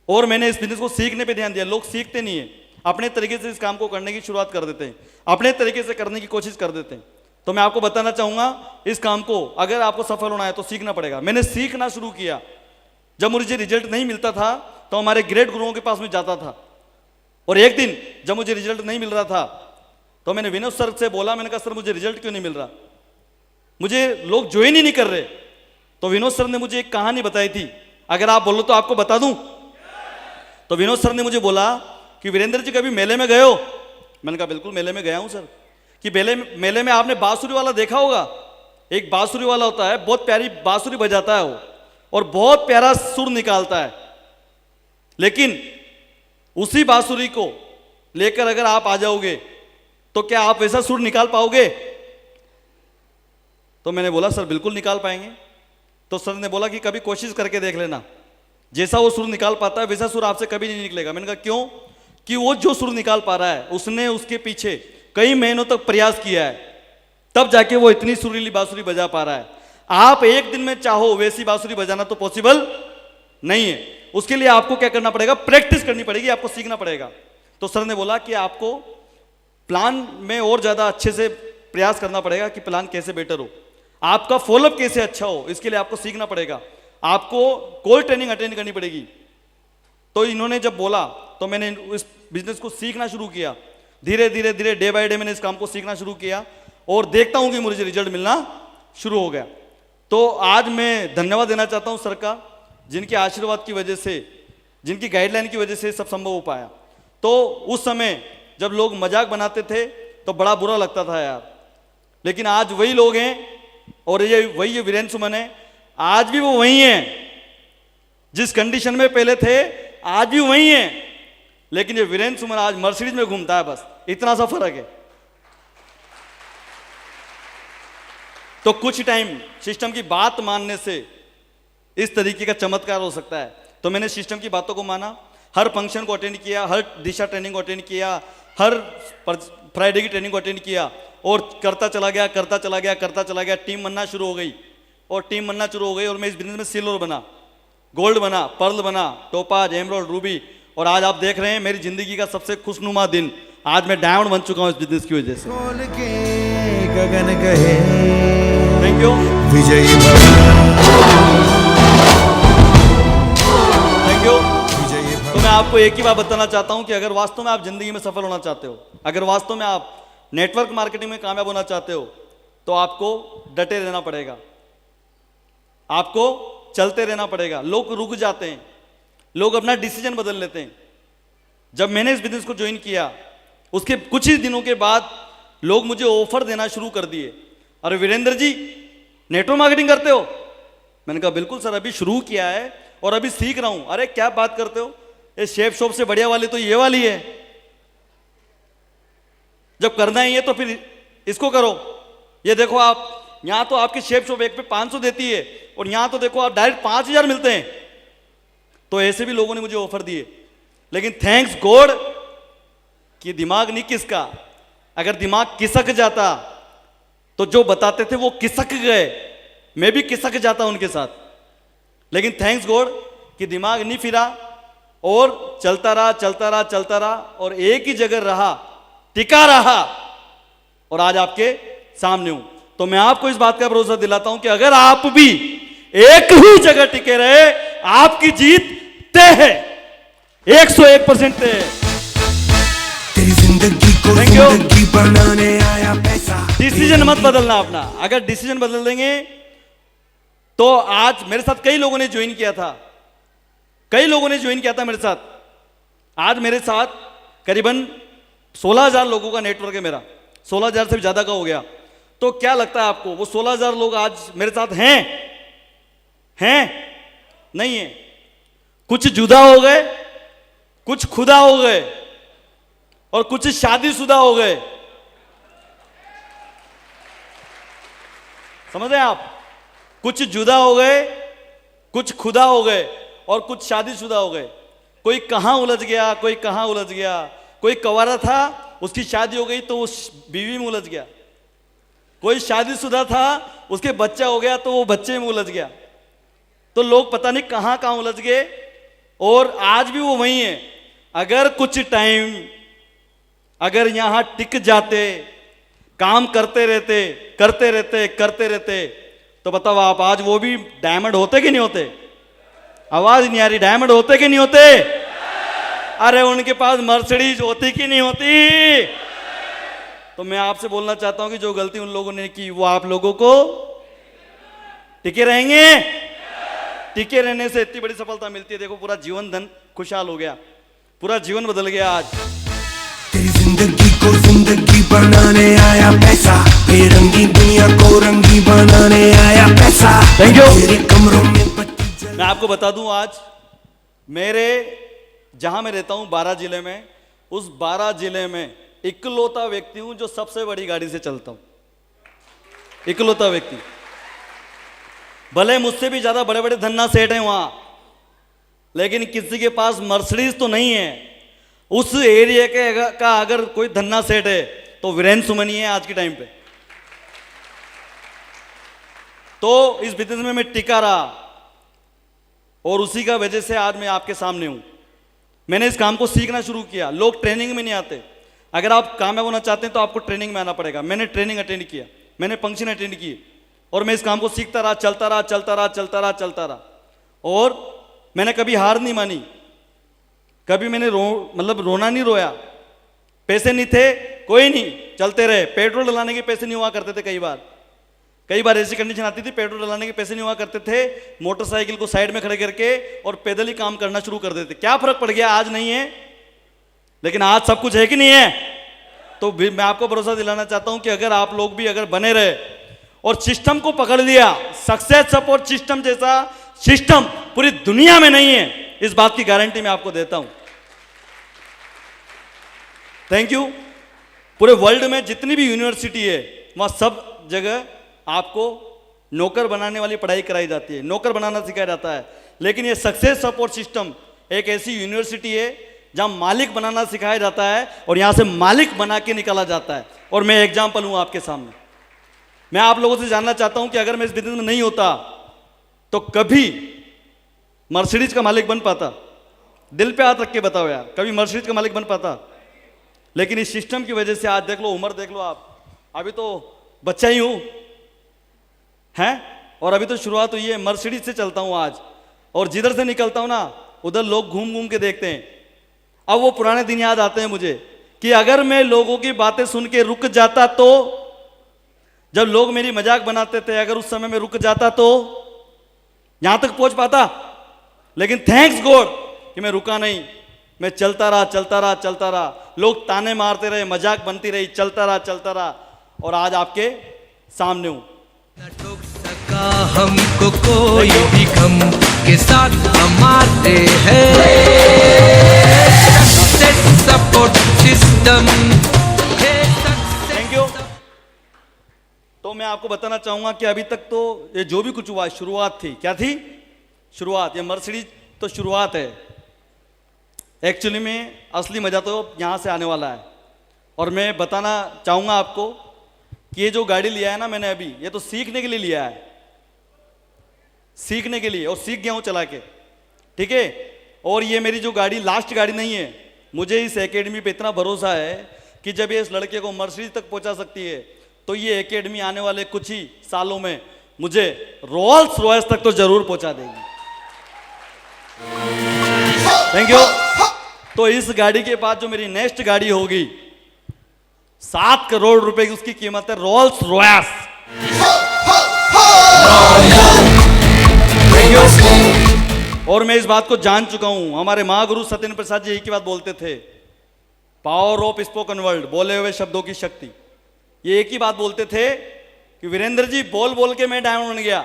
और मैंने इस बिजनेस को सीखने पे ध्यान दिया। लोग सीखते नहीं है, अपने तरीके से इस काम को करने की शुरुआत कर देते हैं, अपने तरीके से करने की कोशिश कर देते हैं। तो मैं आपको बताना चाहूंगा, इस काम को अगर आपको सफल होना है तो सीखना पड़ेगा। मैंने सीखना शुरू किया। जब मुझे रिजल्ट नहीं मिलता था तो हमारे ग्रेट गुरुओं के पास में जाता था, और एक दिन जब मुझे रिजल्ट नहीं मिल रहा था तो मैंने विनोद सर से बोला, मैंने कहा सर मुझे रिजल्ट क्यों नहीं मिल रहा, मुझे लोग ज्वाइन ही नहीं कर रहे। तो विनोद सर ने मुझे एक कहानी बताई थी, अगर आप बोलो तो आपको बता दूं। तो विनोद सर ने मुझे बोला कि वीरेंद्र जी कभी मेले में गए हो? मैंने कहा बिल्कुल मेले में गया हूं सर। कि मेले में आपने बांसुरी वाला देखा होगा, एक बांसुरी वाला होता है, बहुत प्यारी बांसुरी बजाता है वो, और बहुत प्यारा सुर निकालता है। लेकिन उसी बांसुरी को लेकर अगर आप आ जाओगे तो क्या आप वैसा सुर निकाल पाओगे? तो मैंने बोला सर बिल्कुल निकाल पाएंगे। तो सर ने बोला कि कभी कोशिश करके देख लेना, जैसा वो सुर निकाल पाता है वैसा सुर आपसे कभी नहीं निकलेगा। मैंने कहा क्यों? कि वो जो सुर निकाल पा रहा है उसने उसके पीछे कई महीनों तक प्रयास किया है, तब जाके वो इतनी सुरीली बांसुरी बजा पा रहा है। आप एक दिन में चाहो वैसी बांसुरी बजाना तो पॉसिबल नहीं है। उसके लिए आपको क्या करना पड़ेगा? प्रैक्टिस करनी पड़ेगी, आपको सीखना पड़ेगा। तो सर ने बोला कि आपको प्लान में और ज्यादा अच्छे से प्रयास करना पड़ेगा कि प्लान कैसे बेटर हो, आपका फॉलोअप कैसे अच्छा हो, इसके लिए आपको सीखना पड़ेगा, आपको कोई ट्रेनिंग अटेंड करनी पड़ेगी। तो इन्होंने जब बोला तो मैंने इस बिजनेस को सीखना शुरू किया। धीरे धीरे धीरे डे बाय डे मैंने इस काम को सीखना शुरू किया और देखता हूं कि मुझे रिजल्ट मिलना शुरू हो गया। तो आज मैं धन्यवाद देना चाहता हूं सर का, जिनके आशीर्वाद की वजह से, जिनकी गाइडलाइन की वजह से सब संभव हो पाया। तो उस समय जब लोग मजाक बनाते थे तो बड़ा बुरा लगता था यार, लेकिन आज वही लोग हैं और वही वीरेंद्र सुमन है, आज भी वो वही हैं जिस कंडीशन में पहले थे, आज भी वही हैं। लेकिन ये वीरेंद्र सुमन आज मर्सिडीज में घूमता है, बस इतना सा फर्क है। तो कुछ टाइम सिस्टम की बात मानने से इस तरीके का चमत्कार हो सकता है। तो मैंने सिस्टम की बातों को माना, हर फंक्शन को अटेंड किया, हर दिशा ट्रेनिंग को अटेंड किया, हर फ्राइडे की ट्रेनिंग को अटेंड किया और करता चला गया। टीम बनना शुरू हो गई और मैं इस बिजनेस में सिल्वर बना, गोल्ड बना, पर्ल बना, टोपाज, एमराल्ड, रूबी, और आज आप देख रहे हैं मेरी जिंदगी का सबसे खुशनुमा दिन। आज मैं डायमंड बन चुका हूं इस बिजनेस की वजह से। खोल के गगन कहे थैंक यू, विजयी थैंक यू। तो मैं आपको एक ही बात बताना चाहता हूं कि अगर वास्तव में आप जिंदगी में सफल होना चाहते हो, अगर वास्तव में आप नेटवर्क मार्केटिंग में कामयाब होना चाहते हो, तो आपको डटे रहना पड़ेगा, आपको चलते रहना पड़ेगा। लोग रुक जाते हैं, लोग अपना डिसीजन बदल लेते हैं। जब मैंने इस बिजनेस को ज्वाइन किया उसके कुछ ही दिनों के बाद लोग मुझे ऑफर देना शुरू कर दिए, अरे वीरेंद्र जी नेटवर्क मार्केटिंग करते हो? मैंने कहा बिल्कुल सर, अभी शुरू किया है और अभी सीख रहा हूं। अरे क्या बात करते हो, ये शेफ शॉप से बढ़िया वाली तो ये वाली है, जब करना ही है तो फिर इसको करो। ये देखो आप, यहां तो आपकी शेफ शॉप एक पे 500 देती है और यहां तो देखो आप डायरेक्ट 5000 मिलते हैं। तो ऐसे भी लोगों ने मुझे ऑफर दिए, लेकिन थैंक्स गॉड कि दिमाग नहीं किसका। अगर दिमाग किसक जाता तो जो बताते थे वो किसक गए, मैं भी किसक जाता उनके साथ। लेकिन थैंक्स गॉड कि दिमाग नहीं फिरा और चलता रहा और एक ही जगह रहा, टिका रहा और आज आपके सामने हूं। तो मैं आपको इस बात का भरोसा दिलाता हूं कि अगर आप भी एक ही जगह टिके रहे, आपकी जीत तय है। 101% थे। तेरी जिंदगी को Thank you. जिंदगी बनाने आया पैसा। डिसीजन मत बदलना अपना, अगर डिसीजन बदल देंगे तो आज मेरे साथ कई लोगों ने ज्वाइन किया था, कई लोगों ने ज्वाइन किया था मेरे साथ। आज मेरे साथ करीबन 16,000 लोगों का नेटवर्क है मेरा, 16,000 से भी ज्यादा का हो गया। तो क्या लगता है आपको वो 16,000 लोग आज मेरे साथ हैं नहीं है? कुछ जुदा हो गए, कुछ खुदा हो गए और कुछ शादीशुदा हो गए। समझ रहे हैं आप? कुछ जुदा हो गए, कुछ खुदा हो गए और कुछ शादीशुदा हो गए। कोई कहां उलझ गया, कोई कहां उलझ गया। कोई कंवारा था, उसकी शादी हो गई तो वो बीवी में उलझ गया। कोई शादीशुदा था, उसके बच्चा हो गया तो वो बच्चे में उलझ गया। तो लोग पता नहीं कहां कहां उलझ गए और आज भी वो वही है। अगर कुछ टाइम अगर यहां टिक जाते, काम करते रहते तो बताओ आप आज वो भी डायमंड होते कि नहीं होते? आवाज नहीं आ रही, डायमंड होते कि नहीं होते? अरे उनके पास मर्सिडीज होती कि नहीं होती? तो मैं आपसे बोलना चाहता हूं कि जो गलती उन लोगों ने की वो आप लोगों को टिके रहेंगे। टिके रहने से इतनी बड़ी सफलता मिलती है। देखो पूरा जीवन धन खुशहाल हो गया, पूरा जीवन बदल गया आज। तेरी जिंदगी को जिंदगी बनाने आया पैसा, बेरंगी दुनिया को रंगी बनाने आया पैसा। Thank you. तेरे कमरों में बत्ती जल। मैं आपको बता दूं आज मेरे जहां मैं रहता हूं 12 जिले में, उस 12 जिले में इकलौता व्यक्ति हूं जो सबसे बड़ी गाड़ी से चलता हूं। इकलौता व्यक्ति। भले मुझसे भी ज्यादा बड़े बड़े धन्ना सेठ हैं वहां, लेकिन किसी के पास मर्सिडीज तो नहीं है। उस एरिया के का अगर कोई धन्ना सेठ है तो वीरेंद्र सुमन ही है आज के टाइम पे। तो इस बिजनेस में मैं टिका रहा और उसी का वजह से आज मैं आपके सामने हूं। मैंने इस काम को सीखना शुरू किया। लोग ट्रेनिंग में नहीं आते। अगर आप कामयाब होना चाहते हैं तो आपको ट्रेनिंग में आना पड़ेगा। मैंने ट्रेनिंग अटेंड किया, मैंने फंक्शन अटेंड किए और मैं इस काम को सीखता रहा, चलता रहा और मैंने कभी हार नहीं मानी। कभी मैंने रोना नहीं रोया। पैसे नहीं थे, कोई नहीं, चलते रहे। पेट्रोल डलाने के पैसे नहीं हुआ करते थे। कई बार ऐसी कंडीशन आती थी, पेट्रोल डलाने के पैसे नहीं हुआ करते थे। मोटरसाइकिल को साइड में खड़े करके और पैदल ही काम करना शुरू कर देते। क्या फर्क पड़ गया? आज नहीं है, लेकिन आज सब कुछ है कि नहीं है? तो मैं आपको भरोसा दिलाना चाहता हूं कि अगर आप लोग भी अगर बने रहे और सिस्टम को पकड़ लिया, सक्सेस सपोर्ट सिस्टम जैसा सिस्टम पूरी दुनिया में नहीं है, इस बात की गारंटी मैं आपको देता हूं। Thank you. पूरे वर्ल्ड में जितनी भी यूनिवर्सिटी है वहां सब जगह आपको नौकर बनाने वाली पढ़ाई कराई जाती है, नौकर बनाना सिखाया जाता है। लेकिन ये सक्सेस सपोर्ट सिस्टम एक ऐसी यूनिवर्सिटी है जहां मालिक बनाना सिखाया जाता है और यहां से मालिक बना के निकाला जाता है। और मैं एग्जाम्पल हूं आपके सामने। मैं आप लोगों से जानना चाहता हूं कि अगर मैं इस बिजनेस में नहीं होता तो कभी मर्सिडीज का मालिक बन पाता? दिल पे हाथ रख के बताओ यार, कभी मर्सिडीज का मालिक बन पाता? लेकिन इस सिस्टम की वजह से आज देख लो, उम्र देख लो आप, अभी तो बच्चा ही हूं हैं और अभी तो शुरुआत हुई है। मर्सिडीज से चलता हूं आज और जिधर से निकलता हूं ना उधर लोग घूम घूम के देखते हैं। अब वो पुराने दिन याद आते हैं मुझे कि अगर मैं लोगों की बातें सुन के रुक जाता तो, जब लोग मेरी मजाक बनाते थे, अगर उस समय में रुक जाता तो यहां तक पहुंच पाता। लेकिन थैंक्स गॉड कि मैं रुका नहीं, मैं चलता रहा। लोग ताने मारते रहे, मजाक बनती रही, चलता रहा और आज आपके सामने हूं। न टोक सका हमको कोई भी गम के साथ हमारे हैं सपोर्ट सिस्टम। Thank you. तो मैं आपको बताना चाहूंगा कि अभी तक तो ये जो भी कुछ हुआ शुरुआत थी। क्या थी? शुरुआत। ये मर्सिडीज तो शुरुआत है। एक्चुअली में असली मजा तो यहां से आने वाला है। और मैं बताना चाहूंगा आपको कि ये जो गाड़ी लिया है ना मैंने अभी, ये तो सीखने के लिए लिया है, सीखने के लिए, और सीख गया हूं चला के, ठीक है। और ये मेरी जो गाड़ी लास्ट गाड़ी नहीं है। मुझे इस एकेडमी पे इतना भरोसा है कि जब ये इस लड़के को मर्सिडीज तक पहुंचा सकती है तो ये एकेडमी आने वाले कुछ ही सालों में मुझे रोल्स रॉयस तक तो जरूर पहुंचा देगी। Thank you. तो इस गाड़ी के बाद जो मेरी नेक्स्ट गाड़ी होगी 7 करोड़ रुपए की उसकी कीमत है, रोल्स रॉयस। और मैं इस बात को जान चुका हूं, हमारे महागुरु सत्येंद्र प्रसाद जी यही की बात बोलते थे, पावर ऑफ स्पोकन वर्ड, बोले हुए शब्दों की शक्ति। ये एक ही बात बोलते थे कि वीरेंद्र जी बोल बोल के मैं डायमंड बन गया,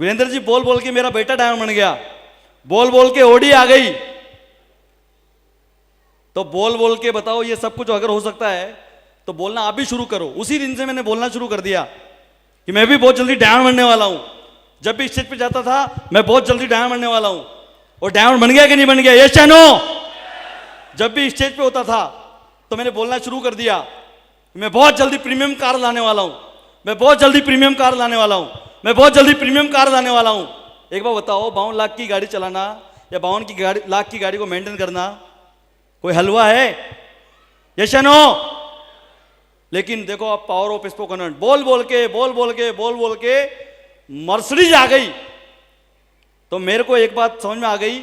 वीरेंद्र जी बोल बोल के मेरा बेटा डायमंड बन गया, बोल बोल के ओडी आ गई। तो बोल बोल के बताओ, ये सब कुछ अगर हो सकता है तो बोलना आप भी शुरू करो। उसी दिन से मैंने बोलना शुरू कर दिया कि मैं भी बहुत जल्दी डायमंड बनने वाला हूं। जब भी स्टेज पे जाता था मैं बहुत जल्दी डायमंड बनने वाला हूं, और डायमंड बन गया कि नहीं बन गया, यस या नो? जब भी स्टेज पे होता था तो मैंने बोलना शुरू कर दिया, मैं बहुत जल्दी प्रीमियम कार लाने वाला हूं, मैं बहुत जल्दी प्रीमियम कार लाने वाला हूं, मैं बहुत जल्दी प्रीमियम कार लाने वाला हूं। एक बार बताओ, 52 लाख की गाड़ी चलाना या 52 लाख की गाड़ी को मेंटेन करना कोई हलवा है? यस या नो? लेकिन देखो आप पावर ऑफ स्पोकन वर्ड, बोल बोल के बोल बोल के बोल बोल के मर्सिडीज आ गई। तो मेरे को एक बात समझ में आ गई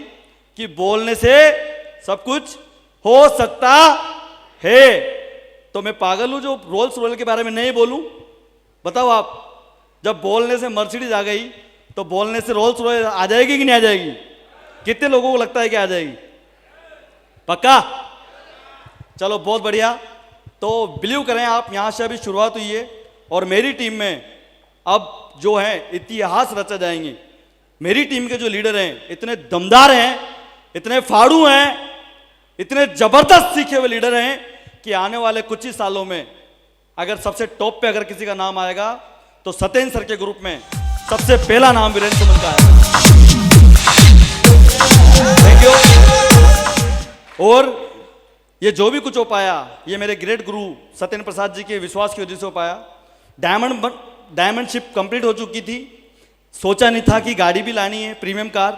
कि बोलने से सब कुछ हो सकता है। तो मैं पागल हूं जो रोल्स रॉयल के बारे में नहीं बोलूं? बताओ आप, जब बोलने से मर्सिडीज आ गई तो बोलने से रोल्स रॉयल आ जाएगी कि नहीं आ जाएगी? कितने लोगों को लगता है कि आ जाएगी? पक्का? चलो बहुत बढ़िया। तो बिलीव करें आप, यहां से अभी शुरुआत हुई है और मेरी टीम में अब जो है इतिहास रचा जाएंगे। मेरी टीम के जो लीडर हैं इतने दमदार हैं, इतने फाड़ू हैं, इतने जबरदस्त सीखे हुए लीडर हैं कि आने वाले कुछ ही सालों में अगर सबसे टॉप पे अगर किसी का नाम आएगा तो सत्येंद्र सर के ग्रुप में सबसे पहला नाम वीरेंद्र सुमन का है। Thank you. और ये जो भी कुछ हो पाया ये मेरे ग्रेट गुरु सत्येंद्र प्रसाद जी के विश्वास की वजह से हो पाया। डायमंडशिप कंप्लीट हो चुकी थी, सोचा नहीं था कि गाड़ी भी लानी है प्रीमियम कार,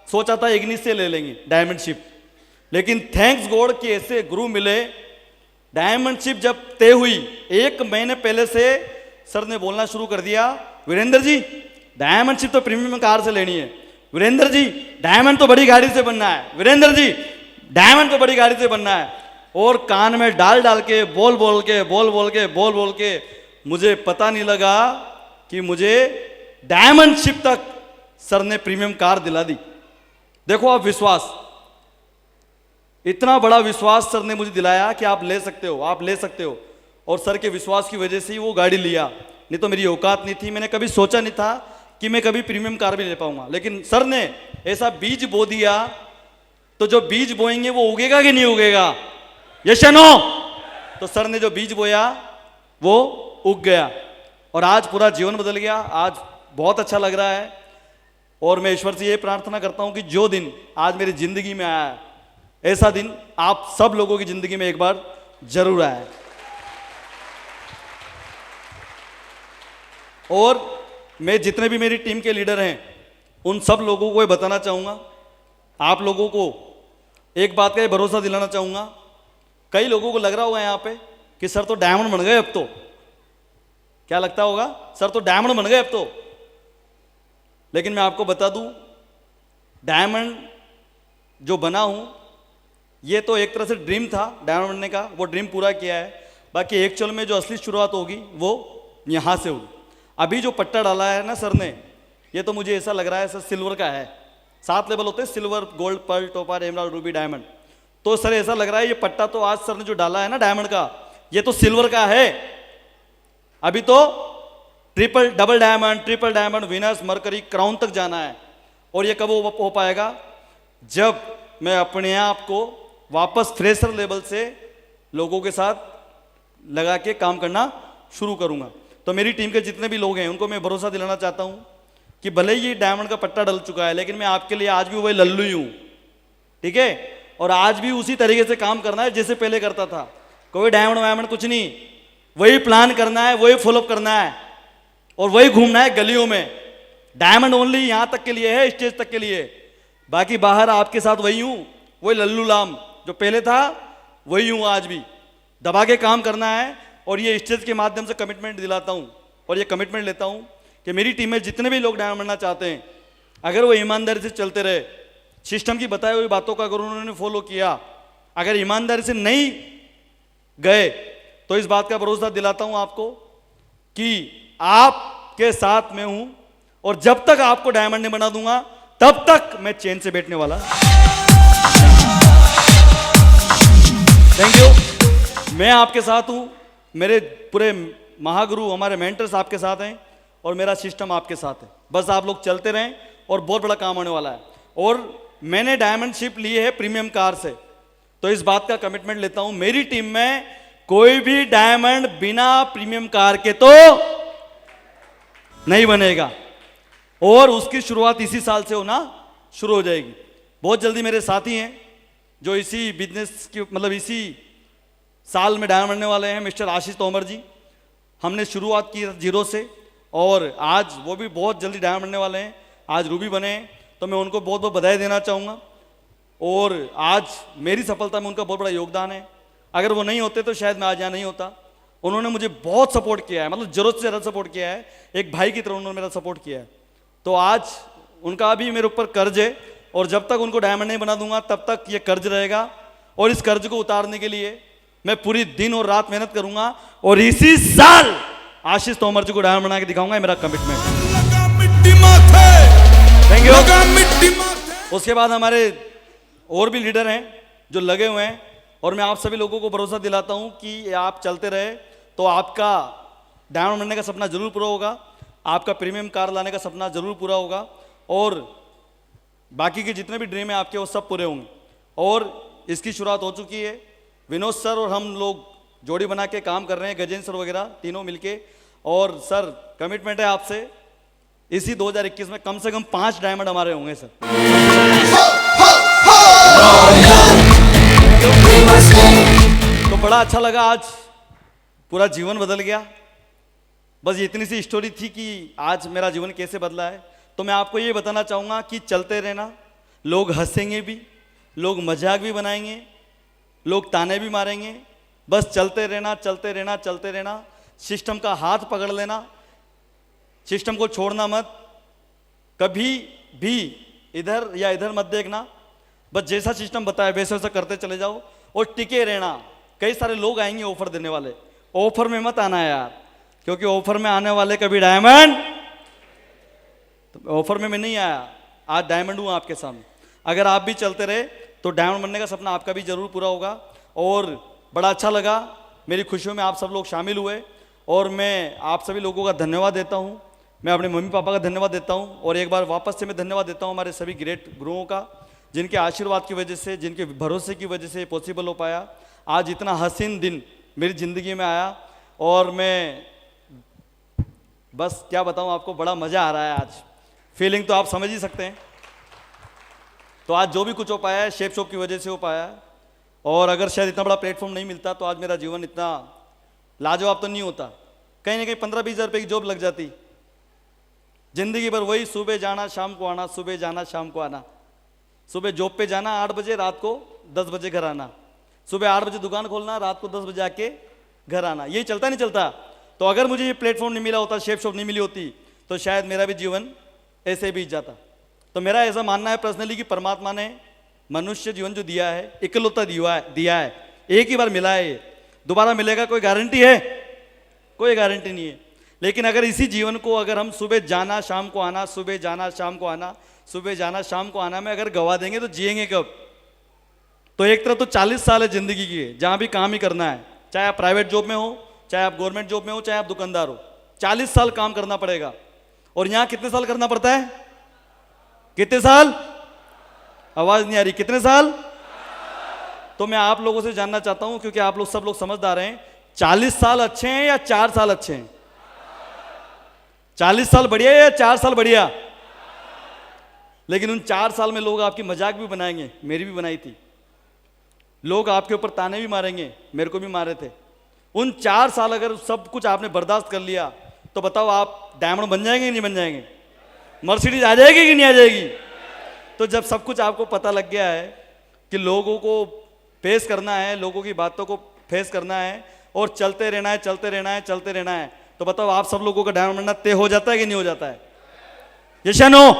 सोचा था इग्निस से ले लेंगे डायमंडशिप, लेकिन थैंक्स गॉड कि ऐसे गुरु मिले। डायमंडशिप जब तय हुई 1 महीने पहले से सर ने बोलना शुरू कर दिया, वीरेंद्र जी डायमंडशिप तो प्रीमियम कार से लेनी है, वीरेंद्र जी डायमंड तो बड़ी गाड़ी से बनना है, वीरेंद्र जी डायमंड तो बड़ी गाड़ी से बनना है। और कान में डाल डाल के बोल बोल के बोल बोल के बोल बोल के मुझे पता नहीं लगा कि मुझे डायमंडशिप तक सर ने प्रीमियम कार दिला दी। देखो आप, विश्वास, इतना बड़ा विश्वास सर ने मुझे दिलाया कि आप ले सकते हो, आप ले सकते हो। और सर के विश्वास की वजह से ही वो गाड़ी लिया, नहीं तो मेरी औकात नहीं थी। मैंने कभी सोचा नहीं था कि मैं कभी प्रीमियम कार भी ले पाऊंगा, लेकिन सर ने ऐसा बीज बो दिया। तो जो बीज बोएंगे वो उगेगा कि नहीं उगेगा? यस या नो? तो सर ने जो बीज बोया वो उग गया और आज पूरा जीवन बदल गया। आज बहुत अच्छा लग रहा है और मैं ईश्वर से ये प्रार्थना करता हूं कि जो दिन आज मेरी जिंदगी में आया है, ऐसा दिन आप सब लोगों की जिंदगी में एक बार जरूर आए। और मैं जितने भी मेरी टीम के लीडर हैं उन सब लोगों को ये बताना चाहूंगा, आप लोगों को एक बात का भरोसा दिलाना चाहूंगा। कई लोगों को लग रहा होगा यहाँ पे कि सर तो डायमंड बन गए अब तो, क्या लगता होगा? सर तो डायमंड बन गए अब तो। लेकिन मैं आपको बता दूं, डायमंड जो बना हूं ये तो एक तरह से ड्रीम था डायमंड बनने का, वो ड्रीम पूरा किया है। बाकी एक्चुअल में जो असली शुरुआत होगी वो यहाँ से होगी। अभी जो पट्टा डाला है ना सर ने, ये तो मुझे ऐसा लग रहा है सर सिल्वर का है। 7 लेवल होते हैं, silver, gold, pearl, topaz, emerald, ruby, diamond. तो सर ऐसा लग रहा है ये पट्टा तो आज सर ने जो डाला है ना डायमंड का, ये तो सिल्वर का है। अभी तो double diamond, triple diamond, Venus, mercury, crown तक जाना है। और ये कब हो पाएगा? जब मैं अपने आप को वापस फ्रेशर लेवल से लोगों के साथ लगा के काम करना शुरू करूंगा। तो मेरी टीम के जितने भी लोग हैं उनको मैं भरोसा दिलाना चाहता हूं कि भले ही डायमंड का पट्टा डल चुका है, लेकिन मैं आपके लिए आज भी वही लल्लू ही हूं, ठीक है? और आज भी उसी तरीके से काम करना है जैसे पहले करता था। कोई डायमंड वायमंड कुछ नहीं, वही प्लान करना है, वही फॉलोअप करना है और वही घूमना है गलियों में। डायमंड ओनली यहां तक के लिए है, स्टेज तक के लिए। बाकी बाहर आपके साथ वही हूं, वही लल्लू लाम जो पहले था वही हूं आज भी। दबा के काम करना है और ये स्टेज के माध्यम से कमिटमेंट दिलाता हूं और ये कमिटमेंट लेता हूं कि मेरी टीम में जितने भी लोग डायमंड बनना चाहते हैं, अगर वो ईमानदारी से चलते रहे, सिस्टम की बताई हुई बातों का अगर उन्होंने फॉलो किया, अगर ईमानदारी से नहीं गए, तो इस बात का भरोसा दिलाता हूं आपको कि आपके साथ मैं हूं, और जब तक आपको डायमंड नहीं बना दूंगा तब तक मैं चैन से बैठने वाला। Thank you. मैं आपके साथ हूं, मेरे पूरे महागुरु हमारे मेंटर्स आपके साथ हैं, और मेरा सिस्टम आपके साथ है। बस आप लोग चलते रहें और बहुत बड़ा काम होने वाला है। और मैंने डायमंडशिप ली है प्रीमियम कार से, तो इस बात का कमिटमेंट लेता हूं, मेरी टीम में कोई भी डायमंड बिना प्रीमियम कार के तो नहीं बनेगा, और उसकी शुरुआत इसी साल से होना शुरू हो जाएगी। बहुत जल्दी मेरे साथी हैं जो इसी बिजनेस की मतलब इसी साल में डायमंड बनने वाले हैं, मिस्टर आशीष तोमर जी। हमने शुरुआत की जीरो से, और आज वो भी बहुत जल्दी डायमंड बनने वाले हैं, आज रूबी बने हैं, तो मैं उनको बहुत बहुत बधाई देना चाहूँगा। और आज मेरी सफलता में उनका बहुत बड़ा योगदान है, अगर वो नहीं होते तो शायद मैं आज यहाँ नहीं होता। उन्होंने मुझे बहुत सपोर्ट किया है, मतलब जरूरत से ज़्यादा सपोर्ट किया है, एक भाई की तरह उन्होंने मेरा सपोर्ट किया है। तो आज उनका भी मेरे ऊपर कर्ज है, और जब तक उनको डायमंड नहीं बना दूंगा तब तक ये कर्ज रहेगा, और इस कर्ज को उतारने के लिए मैं पूरी दिन और रात मेहनत करूंगा, और इसी साल आशीष तोमर जी को डायमंड बना के दिखाऊंगा, मेरा कमिटमेंट। Thank you. उसके बाद हमारे और भी लीडर हैं जो लगे हुए हैं, और मैं आप सभी लोगों को भरोसा दिलाता हूं कि आप चलते रहे तो आपका डायमंड बनने का सपना जरूर पूरा होगा, आपका प्रीमियम कार लाने का सपना जरूर पूरा होगा, और बाकी के जितने भी ड्रीम है आपके वो सब पूरे होंगे। और इसकी शुरुआत हो चुकी है, विनोद सर और हम लोग जोड़ी बना के काम कर रहे हैं, गजेंद्र सर वगैरह तीनों मिलके। और सर कमिटमेंट है आपसे, इसी 2021 में कम से कम 5 डायमंड हमारे होंगे सर। तो बड़ा अच्छा लगा, आज पूरा जीवन बदल गया। बस ये इतनी सी स्टोरी थी कि आज मेरा जीवन कैसे बदला है। तो मैं आपको ये बताना चाहूँगा कि चलते रहना, लोग हंसेंगे भी, लोग मजाक भी बनाएंगे, लोग ताने भी मारेंगे, बस चलते रहना, चलते रहना, चलते रहना। सिस्टम का हाथ पकड़ लेना, सिस्टम को छोड़ना मत, कभी भी इधर या इधर मत देखना, बस जैसा सिस्टम बताया वैसे वैसा करते चले जाओ, और टिके रहना। कई सारे लोग आएंगे ऑफर देने वाले, ऑफर में मत आना यार, क्योंकि ऑफर में आने वाले कभी डायमंड, तो ऑफर में मैं नहीं आया, आज डायमंड हूं आपके सामने। अगर आप भी चलते रहे तो डायमंड बनने का सपना आपका भी जरूर पूरा होगा। और बड़ा अच्छा लगा, मेरी खुशियों में आप सब लोग शामिल हुए, और मैं आप सभी लोगों का धन्यवाद देता हूं। मैं अपने मम्मी पापा का धन्यवाद देता हूं, और एक बार वापस से मैं धन्यवाद देता हूं हमारे सभी ग्रेट गुरुओं का, जिनके आशीर्वाद की वजह से, जिनके भरोसे की वजह से पॉसिबल हो पाया। आज इतना हसीन दिन मेरी ज़िंदगी में आया, और मैं बस क्या बताऊं आपको, बड़ा मज़ा आ रहा है आज। फीलिंग तो आप समझ ही सकते हैं। तो आज जो भी कुछ हो पाया है शेप शॉप की वजह से हो पाया है, और अगर शायद इतना बड़ा प्लेटफॉर्म नहीं मिलता तो आज मेरा जीवन इतना लाजवाब तो नहीं होता। कहीं ना कहीं 15-20 हज़ार रुपये की जॉब लग जाती, जिंदगी भर वही सुबह जाना शाम को आना, सुबह जाना शाम को आना, सुबह जॉब पे जाना 8 बजे, रात को 10 बजे घर आना, सुबह 8 बजे दुकान खोलना, रात को 10 बजे आके घर आना। यही चलता नहीं चलता? तो अगर मुझे ये प्लेटफॉर्म नहीं मिला होता, शेप शॉप नहीं मिली होती, तो शायद मेरा भी जीवन ऐसे बीत जाता। तो मेरा ऐसा मानना है पर्सनली कि परमात्मा ने मनुष्य जीवन जो दिया है, इकलौता दिया है, एक ही बार मिला है, ये दोबारा मिलेगा कोई गारंटी है? कोई गारंटी नहीं है। लेकिन अगर इसी जीवन को अगर हम सुबह जाना शाम को आना, सुबह जाना शाम को आना, सुबह जाना शाम को आना में अगर गवा देंगे तो जिएंगे कब? तो एक तरह तो 40 साल है जिंदगी की, जहां भी काम ही करना है, चाहे आप प्राइवेट जॉब में हो, चाहे आप गवर्नमेंट जॉब में हो, चाहे आप दुकानदार हो, 40 साल काम करना पड़ेगा। और यहां कितने साल करना पड़ता है? कितने साल? आवाज नहीं आ रही, कितने साल? तो मैं आप लोगों से जानना चाहता हूं, क्योंकि आप लोग सब लोग समझदार हैं, 40 साल अच्छे हैं या 4 साल अच्छे हैं? 40 साल बढ़िया या 4 साल बढ़िया? लेकिन उन 4 साल में लोग आपकी मजाक भी बनाएंगे, मेरी भी बनाई थी, लोग आपके ऊपर ताने भी मारेंगे, मेरे को भी मारे थे। उन 4 साल अगर सब कुछ आपने बर्दाश्त कर लिया तो बताओ आप डायमंड बन जाएंगे कि नहीं बन जाएंगे? मर्सिडीज आ जाएगी कि नहीं आ जाएगी? तो जब सब कुछ आपको पता लग गया है कि लोगों को फेस करना है, लोगों की बातों को फेस करना है, और चलते रहना है, चलते रहना है, चलते रहना है, तो बताओ आप सब लोगों का डायमंड बनना तय हो जाता है कि नहीं हो जाता है? यस या नो?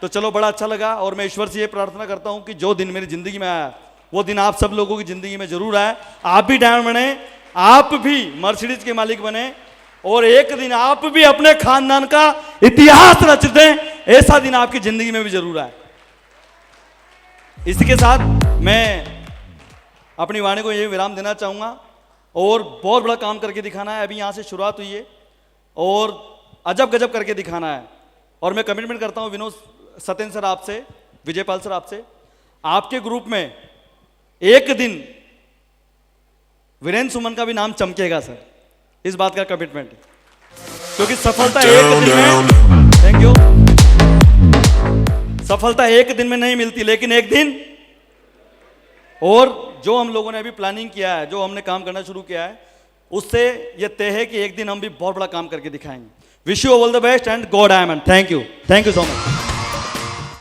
तो चलो बड़ा अच्छा लगा। और मैं ईश्वर से ये प्रार्थना करता हूं कि जो दिन मेरी जिंदगी में आया वो दिन आप सब लोगों की जिंदगी में जरूर आए। आप भी डायमंड बने, आप भी मर्सिडीज के मालिक बने, और एक दिन आप भी अपने खानदान का इतिहास रच दें, ऐसा दिन आपकी जिंदगी में भी जरूर आए। इसी के साथ मैं अपनी वाणी को यही विराम देना चाहूंगा, और बहुत बड़ा काम करके दिखाना है। अभी यहां से शुरुआत हुई है और अजब गजब करके दिखाना है। और मैं कमिटमेंट करता हूं विनोद सत्येंद्र सर आपसे, विजयपाल सर आपसे, आपके ग्रुप में एक दिन वीरेंद्र सुमन का भी नाम चमकेगा सर, इस बात का कमिटमेंट है। क्योंकि सफलता एक दिन में, थैंक यू, सफलता एक दिन में नहीं मिलती, लेकिन एक दिन, और जो हम लोगों ने अभी प्लानिंग किया है, जो हमने काम करना शुरू किया है, उससे यह तय है कि एक दिन हम भी बहुत बड़ा काम करके दिखाएंगे। Wish you all the best and God diamond. Thank you so much.